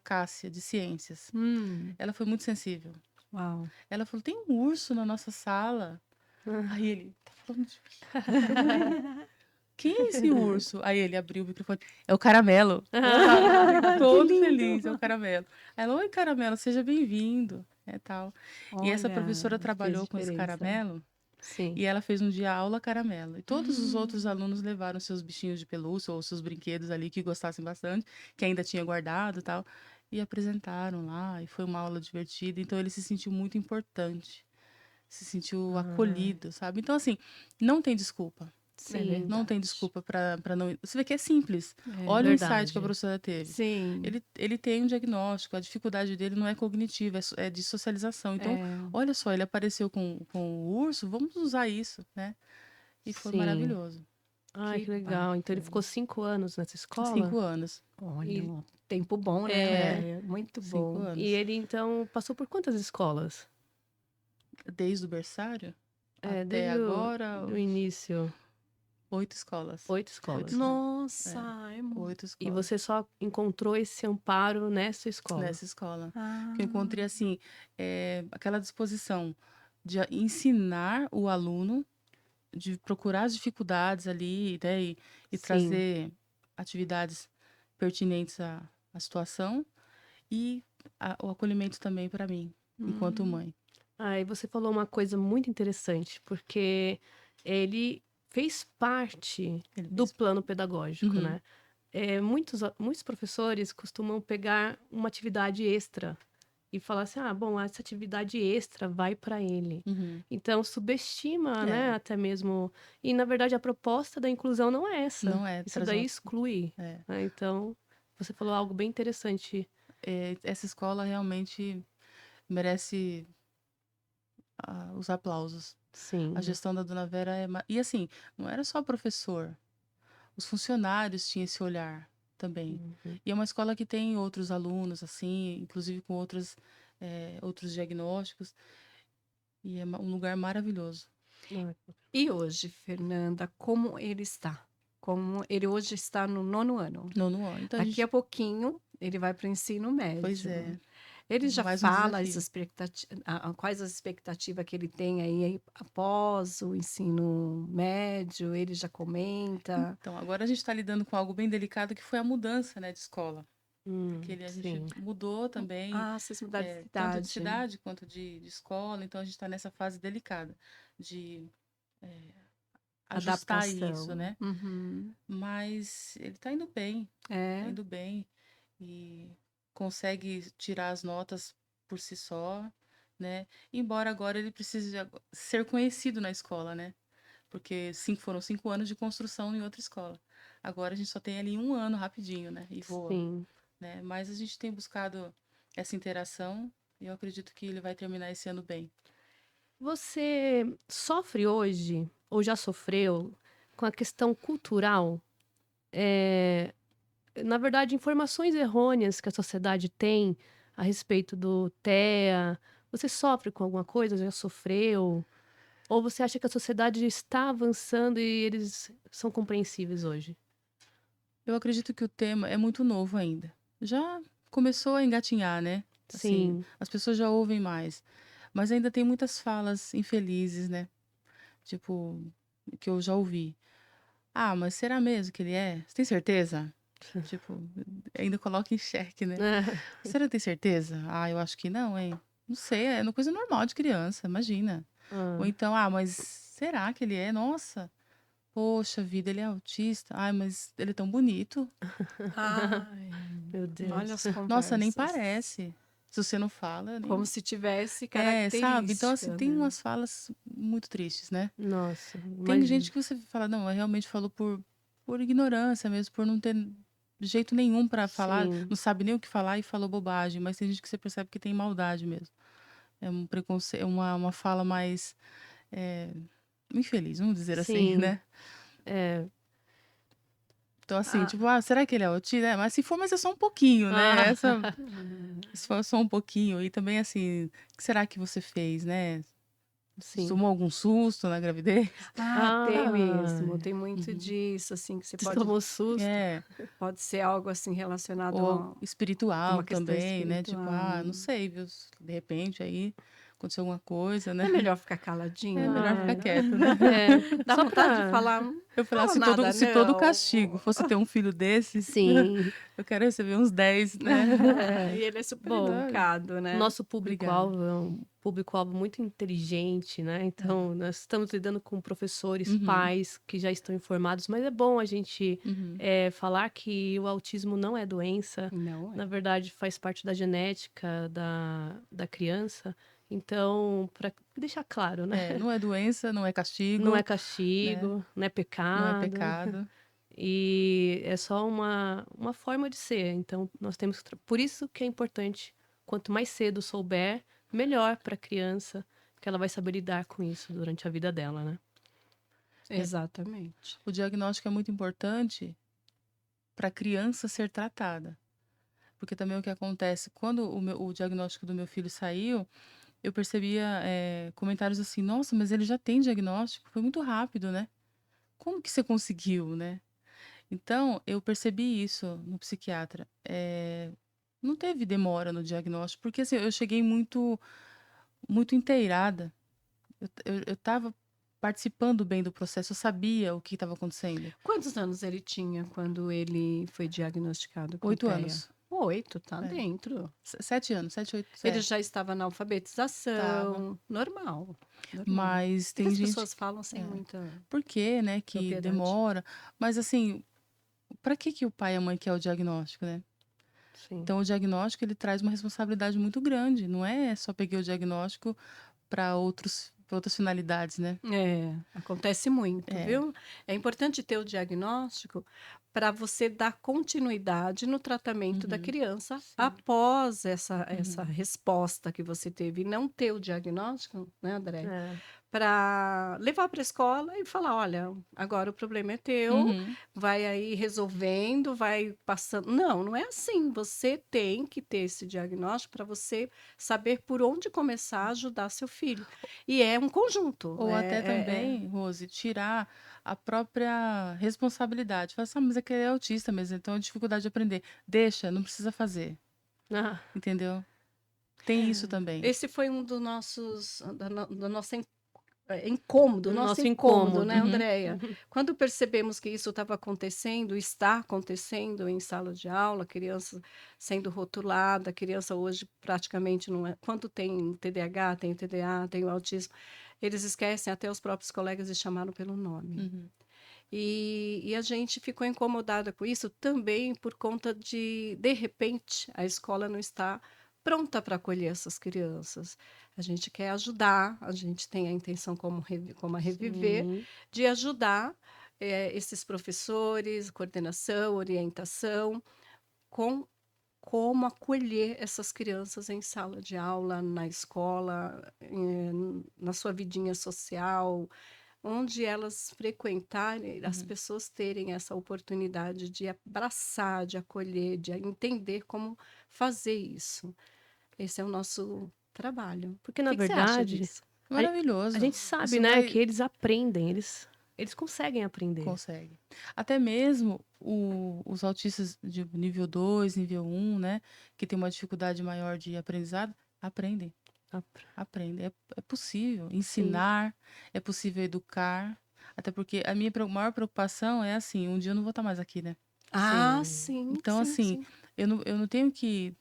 Cássia, de ciências, Hum. ela foi muito sensível. Uau. Ela falou, tem um urso na nossa sala. Aí ele, tá falando de mim? Quem é esse urso? Aí ele abriu o microfone. É o Caramelo. Ah, que Todo lindo. feliz, é o Caramelo. Aí ela, oi, Caramelo, seja bem-vindo. Tal. E essa Olha, professora fez trabalhou com esse diferença. Caramelo Sim. e ela fez um dia aula Caramelo. E todos os outros alunos levaram seus bichinhos de pelúcia ou seus brinquedos ali que gostassem bastante, que ainda tinha guardado e tal, e apresentaram lá. E foi uma aula divertida. Então ele se sentiu muito importante, se sentiu Ah, acolhido, sabe? Então, assim, não tem desculpa. É sim. Não tem verdade. desculpa para não. Você vê que é simples. É Olha o insight que a Verdade. professora teve. sim. Ele tem um diagnóstico, a dificuldade dele não é cognitiva, é de socialização. Então, É. olha só, ele apareceu com o urso, vamos usar isso, né? E foi Sim. maravilhoso. Ai, Que que legal. Então ele ficou bacana. 5 anos nessa escola? 5 anos. Olha, E um tempo bom, é, né? Muito 5 bom. e anos. ele então passou por quantas escolas? Desde o berçário É, até desde agora, o início, 8 escolas. 8 8 escolas. escolas. Nossa, é muito. 8 E escolas. você só encontrou esse amparo nessa escola? Nessa escola. Ah, Que eu encontrei, assim, aquela disposição de ensinar o aluno, de procurar as dificuldades ali, né, e Sim. trazer atividades pertinentes à situação e o acolhimento também para mim, enquanto hum, mãe. Aí você falou uma coisa muito interessante, porque ele fez parte Ele do fez. plano pedagógico, Uhum, né? Muitos professores costumam pegar uma atividade extra e falar assim: ah, bom, essa atividade extra vai para ele. uhum. Então, subestima, né, É, até mesmo. E, na verdade, a proposta da inclusão não é essa. não é Isso trazer daí exclui. é, Né? Então, você falou algo bem interessante. essa escola realmente merece os aplausos. A Sim. gestão da Dona Vera e assim, não era só professor. Os funcionários tinham esse olhar também. Uhum. E é uma escola que tem outros alunos, assim, inclusive com outros diagnósticos, e é um lugar maravilhoso. E hoje, Fernanda, como ele está? Como ele hoje está no 9º ano. 9º ano. Então a Daqui a gente pouquinho, ele vai para o ensino pois médio. é, Ele já mais um fala desafio. quais as expectativas que ele tem aí após o ensino médio? Ele já comenta? Então, agora a gente está lidando com algo bem delicado que foi a mudança, né, de escola. Porque a gente Sim. mudou também, Ah, vocês mudaram de tanto de cidade. cidade quanto de escola, então a gente está nessa fase delicada de ajustar isso, Adaptação. né? Uhum. Mas ele está indo É. bem e consegue tirar as notas por si só, né? Embora agora ele precise ser conhecido na escola, né? Porque foram 5 anos de construção em outra escola. Agora a gente só tem ali 1 ano rapidinho, né? E voa, Sim. né? Mas a gente tem buscado essa interação e eu acredito que ele vai terminar esse ano bem. Você sofre hoje, ou já sofreu, com a questão cultural? Na verdade, informações errôneas que a sociedade tem a respeito do TEA. Você sofre com alguma coisa? Já sofreu? Ou você acha que a sociedade está avançando e eles são compreensíveis hoje? Eu acredito que o tema é muito novo ainda. Já começou a engatinhar, né? Assim, Sim, as pessoas já ouvem mais. Mas ainda tem muitas falas infelizes, né? Tipo, que eu já ouvi. Ah, mas será mesmo que ele é? Você tem certeza? Tipo, ainda coloca em xeque, né? Será que tem certeza? Ah, eu acho que não, hein? Não sei, é uma coisa normal de criança, imagina. Ou Ah, então, ah, mas será que ele é? Nossa, poxa vida, ele é autista. Ai, mas ele é tão bonito. Ai, meu olha Deus. as Nossa, nem conversas. parece. Se você não fala, Como nem. se tivesse É, sabe? Então, assim, característica, tem né? umas falas muito tristes, né? Nossa, Tem imagino. gente que você fala, não, eu realmente falou por ignorância mesmo, por não ter jeito nenhum pra falar, Sim, não sabe nem o que falar e falou bobagem, mas tem gente que você percebe que tem maldade mesmo. É um preconceito, uma fala mais é, infeliz, vamos dizer assim, sim. né? É. Então, assim, Ah, tipo, ah, será que ele é autista? É, mas se for, mas é só um pouquinho, né? Ah, Se for só um pouquinho. E também, assim, o que será que você fez, né? sim. Tomou algum susto na gravidez? tem Ah, mesmo, tem muito Uhum. disso, assim, que você você pode, tomou susto? É, pode ser algo assim relacionado ou a espiritual alguma questão também, né? Tipo, espiritual. ah, não sei, viu? De repente aí aconteceu alguma coisa, né? Não é melhor ficar É caladinho, melhor né? ficar Ah, quieto, né? é. Dá Só vontade de pra. falar, Eu falei, ah, fala se nada todo não. castigo fosse ter um filho desse, Sim. eu quero receber uns 10, né? E É. ele é super Bom, educado, o né? nosso Obrigada. público-alvo é um público-alvo muito inteligente, né? É. Então, nós estamos lidando com professores, Uhum, pais que já estão informados, mas é bom a gente uhum. falar que o autismo não é doença, Não na é. verdade, faz parte da genética da criança. Então, para deixar claro, né? É, não é doença, não é Não é castigo, né? castigo, não é Não é pecado. pecado. E é só uma forma de ser. Então, nós temos que. Por isso que é importante, quanto mais cedo souber, melhor para a criança, que ela vai saber lidar com isso durante a vida dela, né? É, Exatamente. o diagnóstico é muito importante para a criança ser tratada. Porque também o que acontece, quando o diagnóstico do meu filho saiu, eu percebia comentários assim, nossa, mas ele já tem diagnóstico, foi muito rápido, né? Como que você conseguiu, né? Então, eu percebi isso no psiquiatra. Não teve demora no diagnóstico, porque assim, eu cheguei muito inteirada. Eu tava participando bem do processo, eu sabia o que estava acontecendo. Quantos anos ele tinha quando ele foi diagnosticado com 8 anos. TEA? 8, tá É. dentro. 7 anos, 7, 8, Ele 7. já estava na Tava. alfabetização, normal, normal. Mas É que tem as gente. pessoas falam sem É, muita por quê, né, que propriedade. demora. Mas assim, para que o pai e a mãe quer o diagnóstico, né? Sim. Então, o diagnóstico, ele traz uma responsabilidade muito grande. Não é só peguei o diagnóstico para outras finalidades, né? É, acontece muito, É. viu? É importante ter o diagnóstico para você dar continuidade no tratamento da Uhum, criança Sim. após essa uhum. resposta que você teve. E não ter o diagnóstico, né, André? É. para levar para a escola e falar: olha, agora o problema é teu, Uhum. vai aí resolvendo, vai passando. Não, não é assim. Você tem que ter esse diagnóstico para você saber por onde começar a ajudar seu filho. E é um conjunto. Ou até também, Rose, tirar a própria responsabilidade. Falar assim, mas é que ele é autista mesmo, então é dificuldade de aprender. Deixa, não precisa fazer, Ah, entendeu? Tem isso também. Esse foi um dos nossos, da nossa incômodo, nosso nosso incômodo, né, incômodo. Uhum. Andréia? Quando percebemos que isso estava acontecendo, está acontecendo em sala de aula, criança sendo rotulada, criança hoje praticamente não é. Quando tem TDAH, tem TDA, tem o autismo, eles esquecem até os próprios colegas de chamá-lo pelo nome. Uhum. E a gente ficou incomodada com isso também por conta de repente, a escola não está pronta para acolher essas crianças. A gente quer ajudar, a gente tem a intenção como a Reviver, Sim, de ajudar esses professores, coordenação, orientação, com como acolher essas crianças em sala de aula, na escola, na sua vidinha social, onde elas frequentarem, as Uhum. pessoas terem essa oportunidade de abraçar, de acolher, de entender como fazer isso. Esse é o nosso trabalho. porque O na que que você acha verdade, disso? a Maravilhoso. gente sabe, Isso né, vai que eles aprendem, eles conseguem aprender. consegue. Até mesmo os autistas de nível 2, nível um, né, que tem uma dificuldade maior de aprendizado, aprendem. Apr Aprendem. É possível Sim. ensinar, é possível educar. Até porque a minha maior preocupação é assim, um dia eu não vou estar mais aqui, né? Ah, Sim. sim, Então, sim, assim, sim. eu não tenho que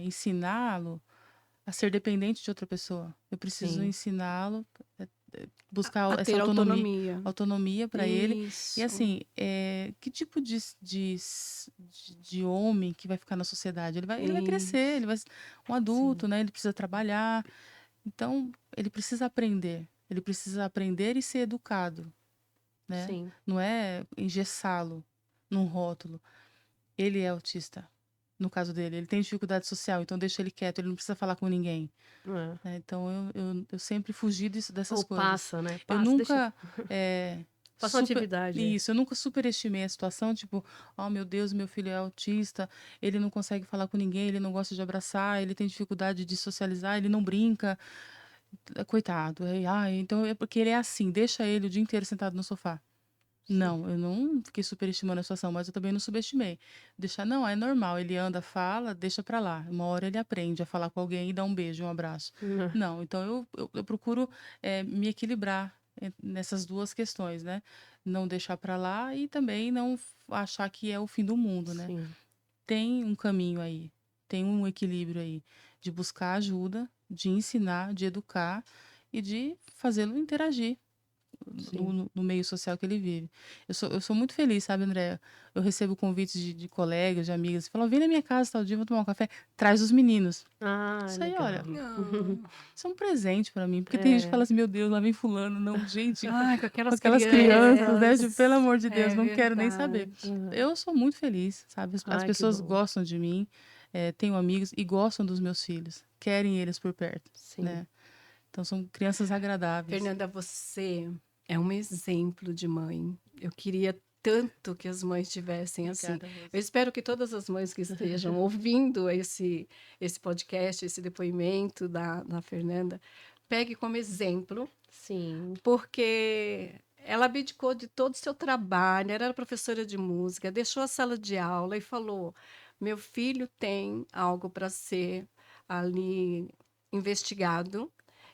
ensiná-lo a ser dependente de outra pessoa. Eu preciso Sim. ensiná-lo, eh, A buscar essa ter autonomia. autonomia para ele. E Isso. assim, que tipo de homem que vai ficar na sociedade? Ele vai crescer, Isso. ele vai ser um Sim. adulto, né? Ele precisa trabalhar. Então, ele precisa aprender. Ele precisa aprender e ser educado, né? Sim. Não é engessá-lo num rótulo. Ele é autista, no caso dele. Ele tem dificuldade social, então deixa ele quieto, ele não precisa falar com ninguém, É. né? Então, eu sempre fugi dessas Ou coisas. passa, né, Eu passa, deixa nunca, faça uma super... atividade aí. Isso, eu nunca superestimei a situação, tipo, oh meu Deus, meu filho é autista, ele não consegue falar com ninguém, ele não gosta de abraçar, ele tem dificuldade de socializar, ele não brinca. Coitado, então é porque ele é assim, deixa ele o dia inteiro sentado no sofá. Sim. Não, eu não fiquei superestimando a situação, mas eu também não subestimei. Deixar, não, é normal, ele anda, fala, deixa pra lá. Uma hora ele aprende a falar com alguém e dar um beijo, um abraço. Hã. Não, então eu procuro me equilibrar nessas duas questões, né? Não deixar pra lá e também não achar que é o fim do mundo, né? Sim, Tem um caminho aí, tem um equilíbrio aí de buscar ajuda, de ensinar, de educar e de fazê-lo interagir sim. no meio social que ele vive. Eu sou muito feliz, sabe, Andréa? Eu recebo convites de colegas, de amigas, que falam, vem na minha casa tal dia, vou tomar um café, traz os meninos. Ah, Isso aí, olha, legal. Ah. isso é um presente pra mim, porque tem gente que fala É. assim, meu Deus, lá vem fulano, não, gente, Ai, com com aquelas aquelas crianças, né, crianças. tipo, pelo amor de Deus, É não quero nem saber. verdade. Aham. Eu sou muito feliz, sabe? As Ai, que pessoas bom. gostam de mim, tenho amigos e gostam dos meus filhos, querem eles por perto, Sim. né? Então são crianças agradáveis. Fernanda, você é um exemplo de mãe. Eu queria tanto que as mães tivessem assim. Obrigada, Eu Rose. espero que todas as mães que estejam ouvindo esse podcast, esse depoimento da Fernanda, pegue como exemplo, Sim. porque ela abdicou de todo o seu trabalho, ela era professora de música, deixou a sala de aula e falou: meu filho tem algo para ser ali investigado.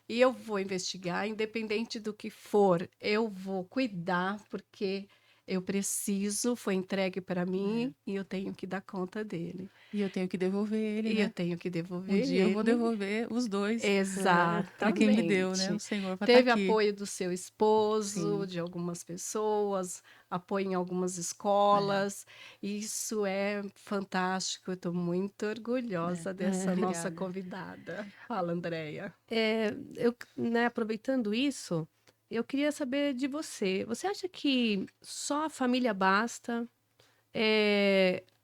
E eu vou investigar, independente do que for, eu vou cuidar, porque eu preciso, foi entregue para É. mim e eu tenho que dar conta dele. E eu tenho que devolver ele, E eu né? tenho que Um devolver dia eu vou ele. devolver os dois É. para quem me deu, né? O Exatamente. Senhor vai estar Teve aqui. apoio do seu esposo, Sim, de algumas pessoas, apoio em algumas é, escolas. Isso é fantástico. Eu estou muito orgulhosa dessa nossa obrigada. convidada. Fala, Andréia. Eu, né, aproveitando isso, eu queria saber de você. Você acha que só a família basta?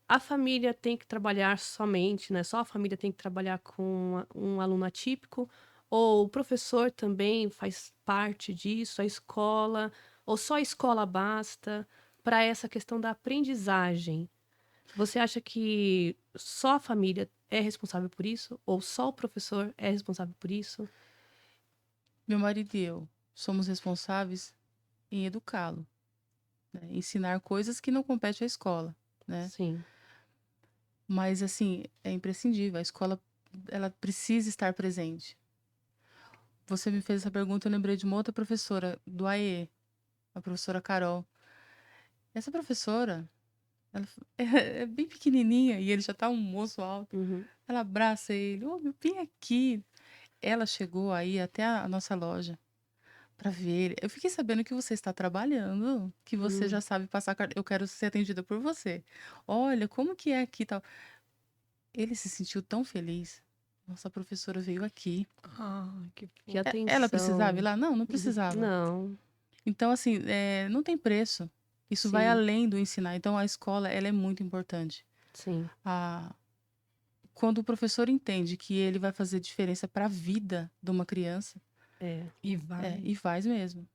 A família tem que trabalhar somente, né? Só a família tem que trabalhar com um aluno atípico? Ou o professor também faz parte disso, a escola, ou só a escola basta para essa questão da aprendizagem? Você acha que só a família é responsável por isso? Ou só o professor é responsável por isso? Meu marido e eu somos responsáveis em educá-lo, né? Ensinar coisas que não competem à escola, né? Sim. Mas, assim, é imprescindível. A escola, ela precisa estar presente. Você me fez essa pergunta, eu lembrei de uma outra professora do AE, a professora Carol. Essa professora, ela é bem pequenininha e ele já tá um moço alto. Uhum. Ela abraça ele, ô, meu, vem aqui. Ela chegou aí até a nossa loja para ver ele. Eu fiquei sabendo que você está trabalhando, que você já Hum. sabe passar. Eu quero ser atendida por você. Olha, como que é aqui e tal. Ele se sentiu tão feliz. Nossa professora veio aqui. Que Que fofo. Ela precisava ir atenção. lá? Não, não Uhum. precisava. Não, Então, assim, não tem preço. Isso vai sim, além do ensinar. Então, a escola, ela é muito importante. sim, A, quando o professor entende que ele vai fazer diferença para a vida de uma criança, é. E vai, e faz mesmo.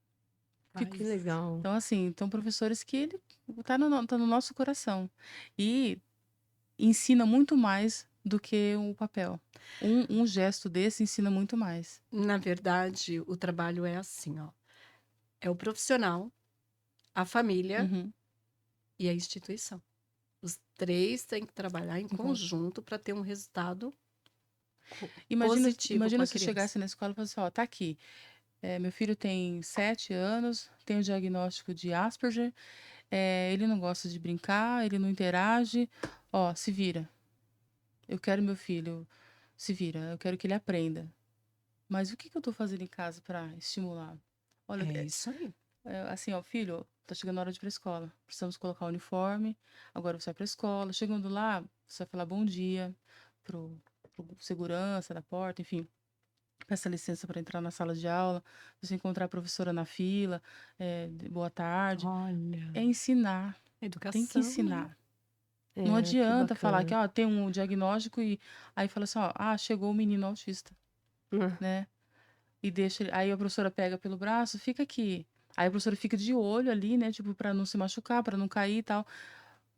Fico- Que faz. legal. Então, assim, então professores que ele tá no nosso coração. E ensina muito mais do que o papel. Um gesto desse ensina muito mais. Na verdade, o trabalho é assim, ó. É o profissional, a família Uhum. e a instituição. Os 3 têm que trabalhar em Então, conjunto para ter um resultado positivo com imagina a se eu criança. chegasse na escola e falasse, ó, tá aqui. Meu filho tem 7 anos, tem o diagnóstico de Asperger, ele não gosta de brincar, ele não interage. Ó, se vira. Eu quero meu filho se vira, eu quero que ele aprenda. Mas o que que eu tô fazendo em casa para estimular? Olha, É isso aí. assim, ó, filho, tá chegando a hora de ir pra escola. Precisamos colocar o uniforme. Agora você vai pra escola. Chegando lá, você vai falar bom dia pro segurança da porta, enfim. Peça licença para entrar na sala de aula. Você encontrar a professora na fila, boa tarde. É Olha, ensinar. Tem que educação, né. ensinar. Não É, que adianta falar que, bacana. ó, tem um diagnóstico e aí fala assim, ó, chegou o menino autista, Ah, né? E deixa ele. Aí a professora pega pelo braço, fica aqui. Aí a professora fica de olho ali, né? Tipo, pra não se machucar, pra não cair e tal.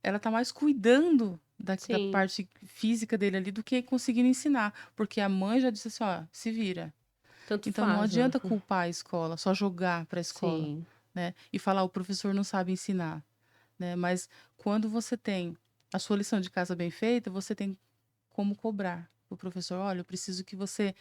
Ela tá mais cuidando da sim, parte física dele ali do que conseguindo ensinar. Porque a mãe já disse assim, ó, se vira. tanto Então não faz, ó. adianta culpar a escola, só jogar pra escola, Sim, né? E falar, o professor não sabe ensinar, né? Mas quando você tem a sua lição de casa bem feita, você tem como cobrar o professor, olha, eu preciso que você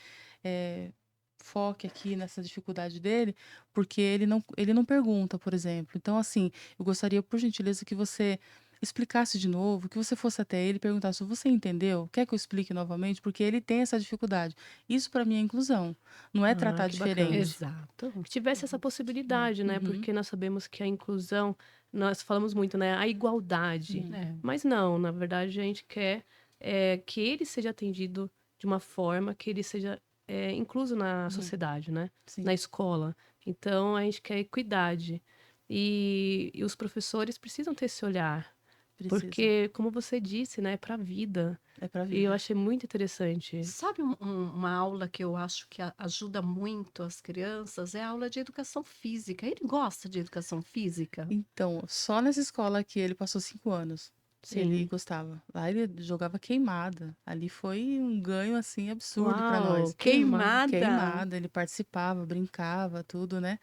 eh, foque aqui nessa dificuldade dele, porque ele não pergunta, por exemplo. Então, assim, eu gostaria, por gentileza, que você explicasse de novo, que você fosse até ele e perguntasse, você entendeu? Quer que eu explique novamente? Porque ele tem essa dificuldade. Isso, para mim, é inclusão. Não é ah, tratar que bacana. diferente. Exato. Que tivesse essa possibilidade, né? Uhum, Porque nós sabemos que a inclusão, nós falamos muito, né? A igualdade. uhum, É. Mas não, na verdade, a gente quer que ele seja atendido de uma forma que ele seja incluso na uhum, sociedade, né? Na sim, escola. Então, a gente quer equidade. E os professores precisam ter esse olhar. precisa. Porque, como você disse, né? É para a vida. É para a E eu vida. achei muito interessante. Sabe uma aula que eu acho que ajuda muito as crianças? É a aula de educação física. Ele gosta de educação física? Então, só nessa escola que ele passou 5 anos. Ele Sim. gostava. Lá ele jogava queimada. Ali foi um ganho assim absurdo para Uau, nós. queimado. Queimada? Queimada, ele participava, brincava, tudo, né?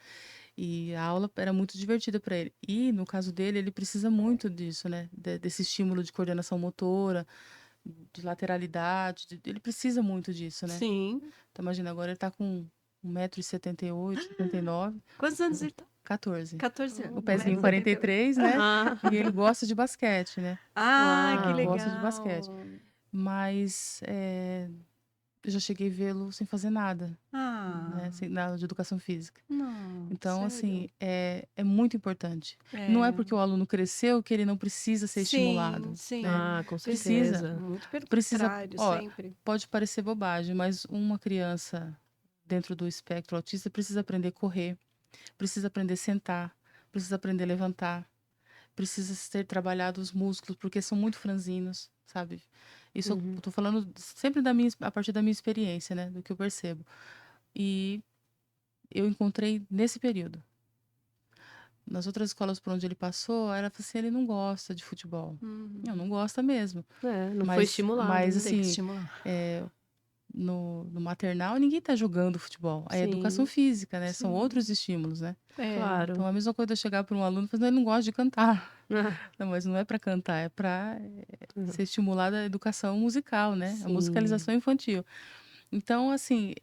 E a aula era muito divertida para ele. E no caso dele, ele precisa muito disso, né? Desse estímulo de coordenação motora, de lateralidade. Ele precisa muito disso, né? Sim. Então imagina, agora ele tá com 1,78 m, 79, Quantos anos ele tá? 14. 14 anos. O Olha. pezinho 1,78 m. 43, né? Ah, E ele gosta de basquete, né? Ah, que Ele uau. gosta de basquete. legal. Mas eu já cheguei a vê-lo sem fazer nada, né? Ah, Na aula de educação física. não, Então, assim, sério. é muito importante. Não é É. porque o aluno cresceu que ele não precisa ser Sim, estimulado, né? Ah, sim. com Precisa, certeza. Muito pelo precisa, contrário, ó, sempre. pode parecer bobagem, mas uma criança dentro do espectro autista precisa aprender a correr, precisa aprender a sentar, precisa aprender a levantar, precisa ser trabalhado os músculos, porque são muito franzinos, sabe? Isso eu Uhum. tô falando sempre a partir da minha experiência, né? Do que eu percebo. E eu encontrei nesse período. Nas outras escolas por onde ele passou, ela falou assim: ele não gosta de futebol. Não gosta mesmo. Não foi Mas, estimulado, mas né? Tem que assim, estimular. no maternal, ninguém tá jogando futebol. Aí é educação Sim, física, né? São Sim. outros estímulos, né? claro. Então, a mesma coisa eu chegar para um aluno e falar, não, ele não gosta de cantar. Ah, Não, mas não é para cantar, é para uhum. ser estimulada a educação musical, né? A Sim. musicalização infantil. Então, assim,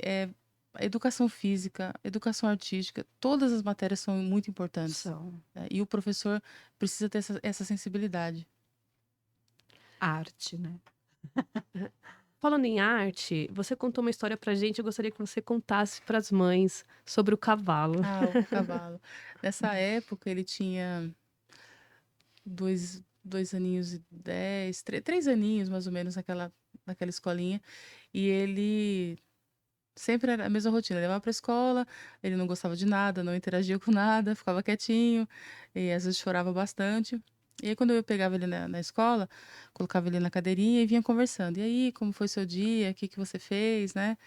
a educação física, educação artística, todas as matérias são muito importantes. São Né? E o professor precisa ter essa sensibilidade. arte, né? Falando em arte, você contou uma história pra gente, eu gostaria que você contasse para as mães sobre o cavalo. Ah, o cavalo. Nessa época, ele tinha dois aninhos e 10, 3 aninhos mais ou menos naquela escolinha. E ele sempre era a mesma rotina. Ele levava pra escola, ele não gostava de nada, não interagia com nada, ficava quietinho, e às vezes chorava bastante. E aí, quando eu pegava ele na escola, colocava ele na cadeirinha e vinha conversando. E aí, como foi seu dia? O que que você fez, né?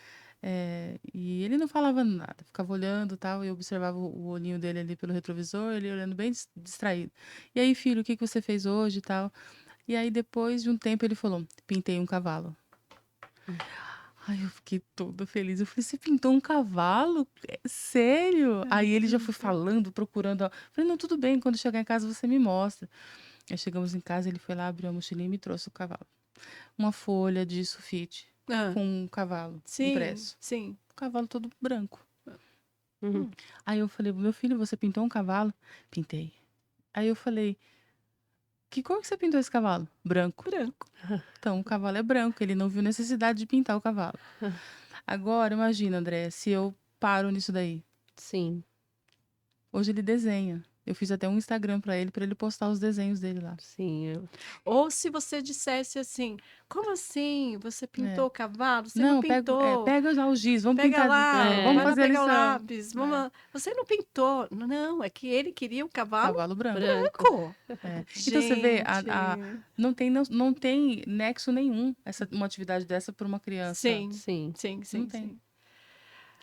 E ele não falava nada, ficava olhando e tal, e eu observava o olhinho dele ali pelo retrovisor, ele olhando bem distraído. E aí, filho, o que que você fez hoje e tal? E aí, depois de um tempo, ele falou: pintei um cavalo. Ai, eu fiquei toda feliz. Eu falei, você pintou um cavalo? Sério? Aí ele já foi falando, procurando. Eu falei, não, tudo bem, quando chegar em casa você me mostra. Aí chegamos em casa, ele foi lá, abriu a mochilinha e me trouxe o cavalo. Uma folha de sulfite Ah, com um cavalo sim, impresso. sim. O cavalo todo branco. Uhum. Aí eu falei, meu filho, você pintou um cavalo? Pintei. Aí eu falei, que cor que você pintou esse cavalo? Branco. Branco. Então, o cavalo é branco, ele não viu necessidade de pintar o cavalo. Agora, imagina, André, se eu paro nisso daí. Sim, Hoje ele desenha. Eu fiz até um Instagram pra ele postar os desenhos dele lá. sim. Ou se você dissesse assim, como assim? Você É. pintou o cavalo? Você não Não, pintou? pega já o giz, vamos Pega pintar, lá, vamos vai lá fazer a pegar o lição. lápis. Você não pintou. Não, é que ele queria um cavalo Cavalo branco. Branco. branco. Então você vê, Gente. não tem nexo nenhum uma atividade dessa para uma criança. Sim, Sim. sim, Não sim, tem. sim.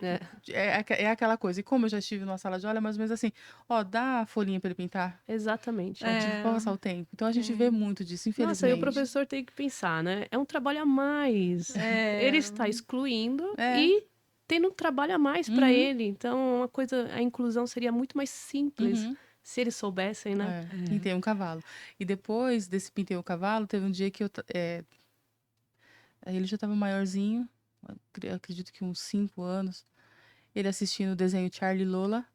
É. É aquela coisa. E como eu já estive numa sala de aula, mais ou menos assim, ó, dá a folhinha para ele pintar. Exatamente. Tipo, pra passar o tempo. Então a gente vê muito disso, Nossa, aí o infelizmente. professor tem que pensar, né? É um trabalho a mais. Ele está excluindo É. e tendo um trabalho a mais para Uhum. ele. Então, a inclusão seria muito mais simples Uhum. se eles soubessem, né? Pintei um cavalo. E depois desse pintei o cavalo, teve um dia que aí ele já estava maiorzinho, acredito que uns 5 anos. Ele assistindo o desenho Charlie e Lola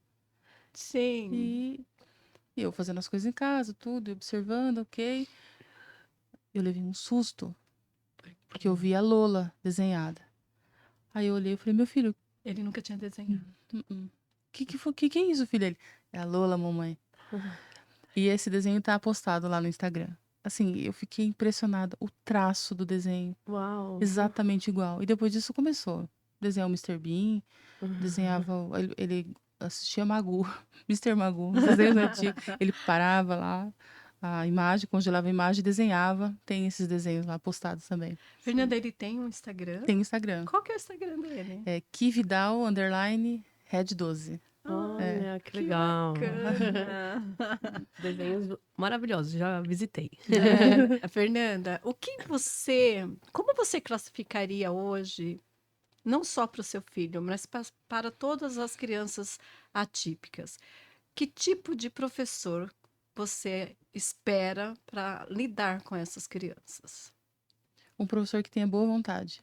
Sim. e eu fazendo as coisas em casa, tudo, e observando, ok. Eu levei um susto, porque eu vi a Lola desenhada. Aí eu olhei e falei, meu filho, Ele nunca tinha desenhado. que é isso, filho? Ele, é a Lola, mamãe. E esse desenho tá postado lá no Instagram. Assim, eu fiquei impressionada. O traço do desenho, Uau. exatamente igual. E depois disso começou. Desenhar o Mr. Bean, desenhava. Ele assistia Magoo, Mr. Magoo, os desenhos antigos. Ele parava lá, a imagem, congelava a imagem e desenhava. Tem esses desenhos lá postados também. Fernanda, ele tem um Instagram? Tem o Instagram. Qual que é o Instagram dele? É Kividal _Red 12. Olha, que Que legal. bacana. Desenhos maravilhosos, já visitei. Fernanda, como você classificaria hoje, não só para o seu filho, mas para todas as crianças atípicas? Que tipo de professor você espera para lidar com essas crianças? Um professor que tenha boa vontade.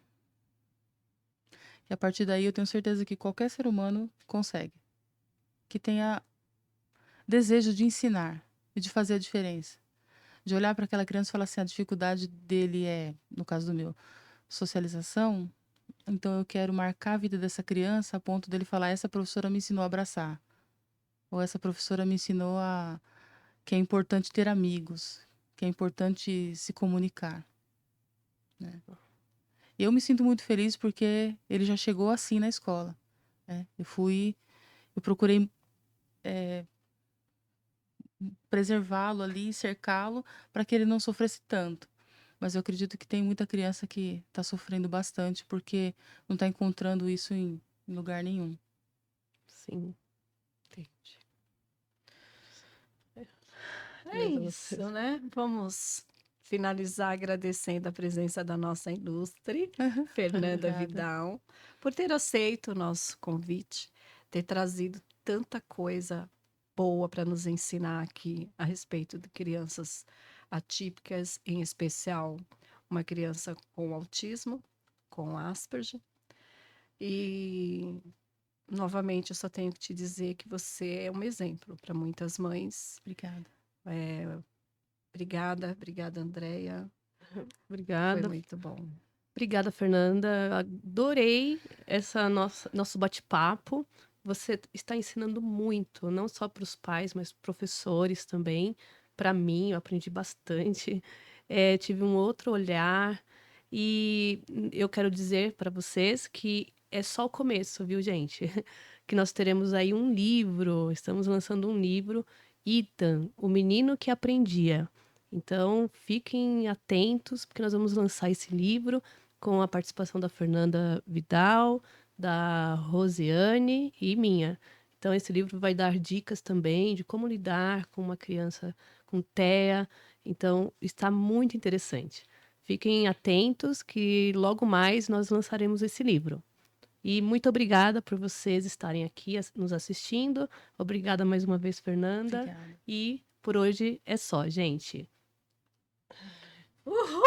E a partir daí eu tenho certeza que qualquer ser humano consegue. Que tenha desejo de ensinar e de fazer a diferença. De olhar para aquela criança e falar assim, a dificuldade dele é, no caso do meu, socialização. Então eu quero marcar a vida dessa criança a ponto dele falar, essa professora me ensinou a abraçar. Ou essa professora me ensinou que é importante ter amigos, que é importante se comunicar. Né? Eu me sinto muito feliz porque ele já chegou assim na escola. Né? Eu procurei preservá-lo ali, cercá-lo, para que ele não sofresse tanto. Mas eu acredito que tem muita criança que está sofrendo bastante porque não está encontrando isso em lugar nenhum. Sim, entendi. É Beleza, isso, você. né? Vamos finalizar agradecendo a presença da nossa ilustre, Fernanda Obrigada. Vidal, por ter aceito o nosso convite, ter trazido tanta coisa boa para nos ensinar aqui a respeito de crianças atípicas, em especial uma criança com autismo, com Asperger. E, novamente, eu só tenho que te dizer que você é um exemplo para muitas mães. Obrigada. Obrigada, Andréia. Foi Obrigada. muito bom. Obrigada, Fernanda. Adorei nosso bate-papo. Você está ensinando muito, não só para os pais, mas professores também. Para mim, eu aprendi bastante. Tive um outro olhar. E eu quero dizer para vocês que é só o começo, viu, gente? Que nós teremos aí um livro, estamos lançando um livro, Ethan, o menino que aprendia. Então, fiquem atentos, porque nós vamos lançar esse livro com a participação da Fernanda Vidal, da Rosiane e minha. Então, esse livro vai dar dicas também de como lidar com uma criança com TEA. Então, está muito interessante. Fiquem atentos que logo mais nós lançaremos esse livro. E muito obrigada por vocês estarem aqui nos assistindo. Obrigada mais uma vez, Fernanda. Obrigada. E por hoje é só, gente. Uhul!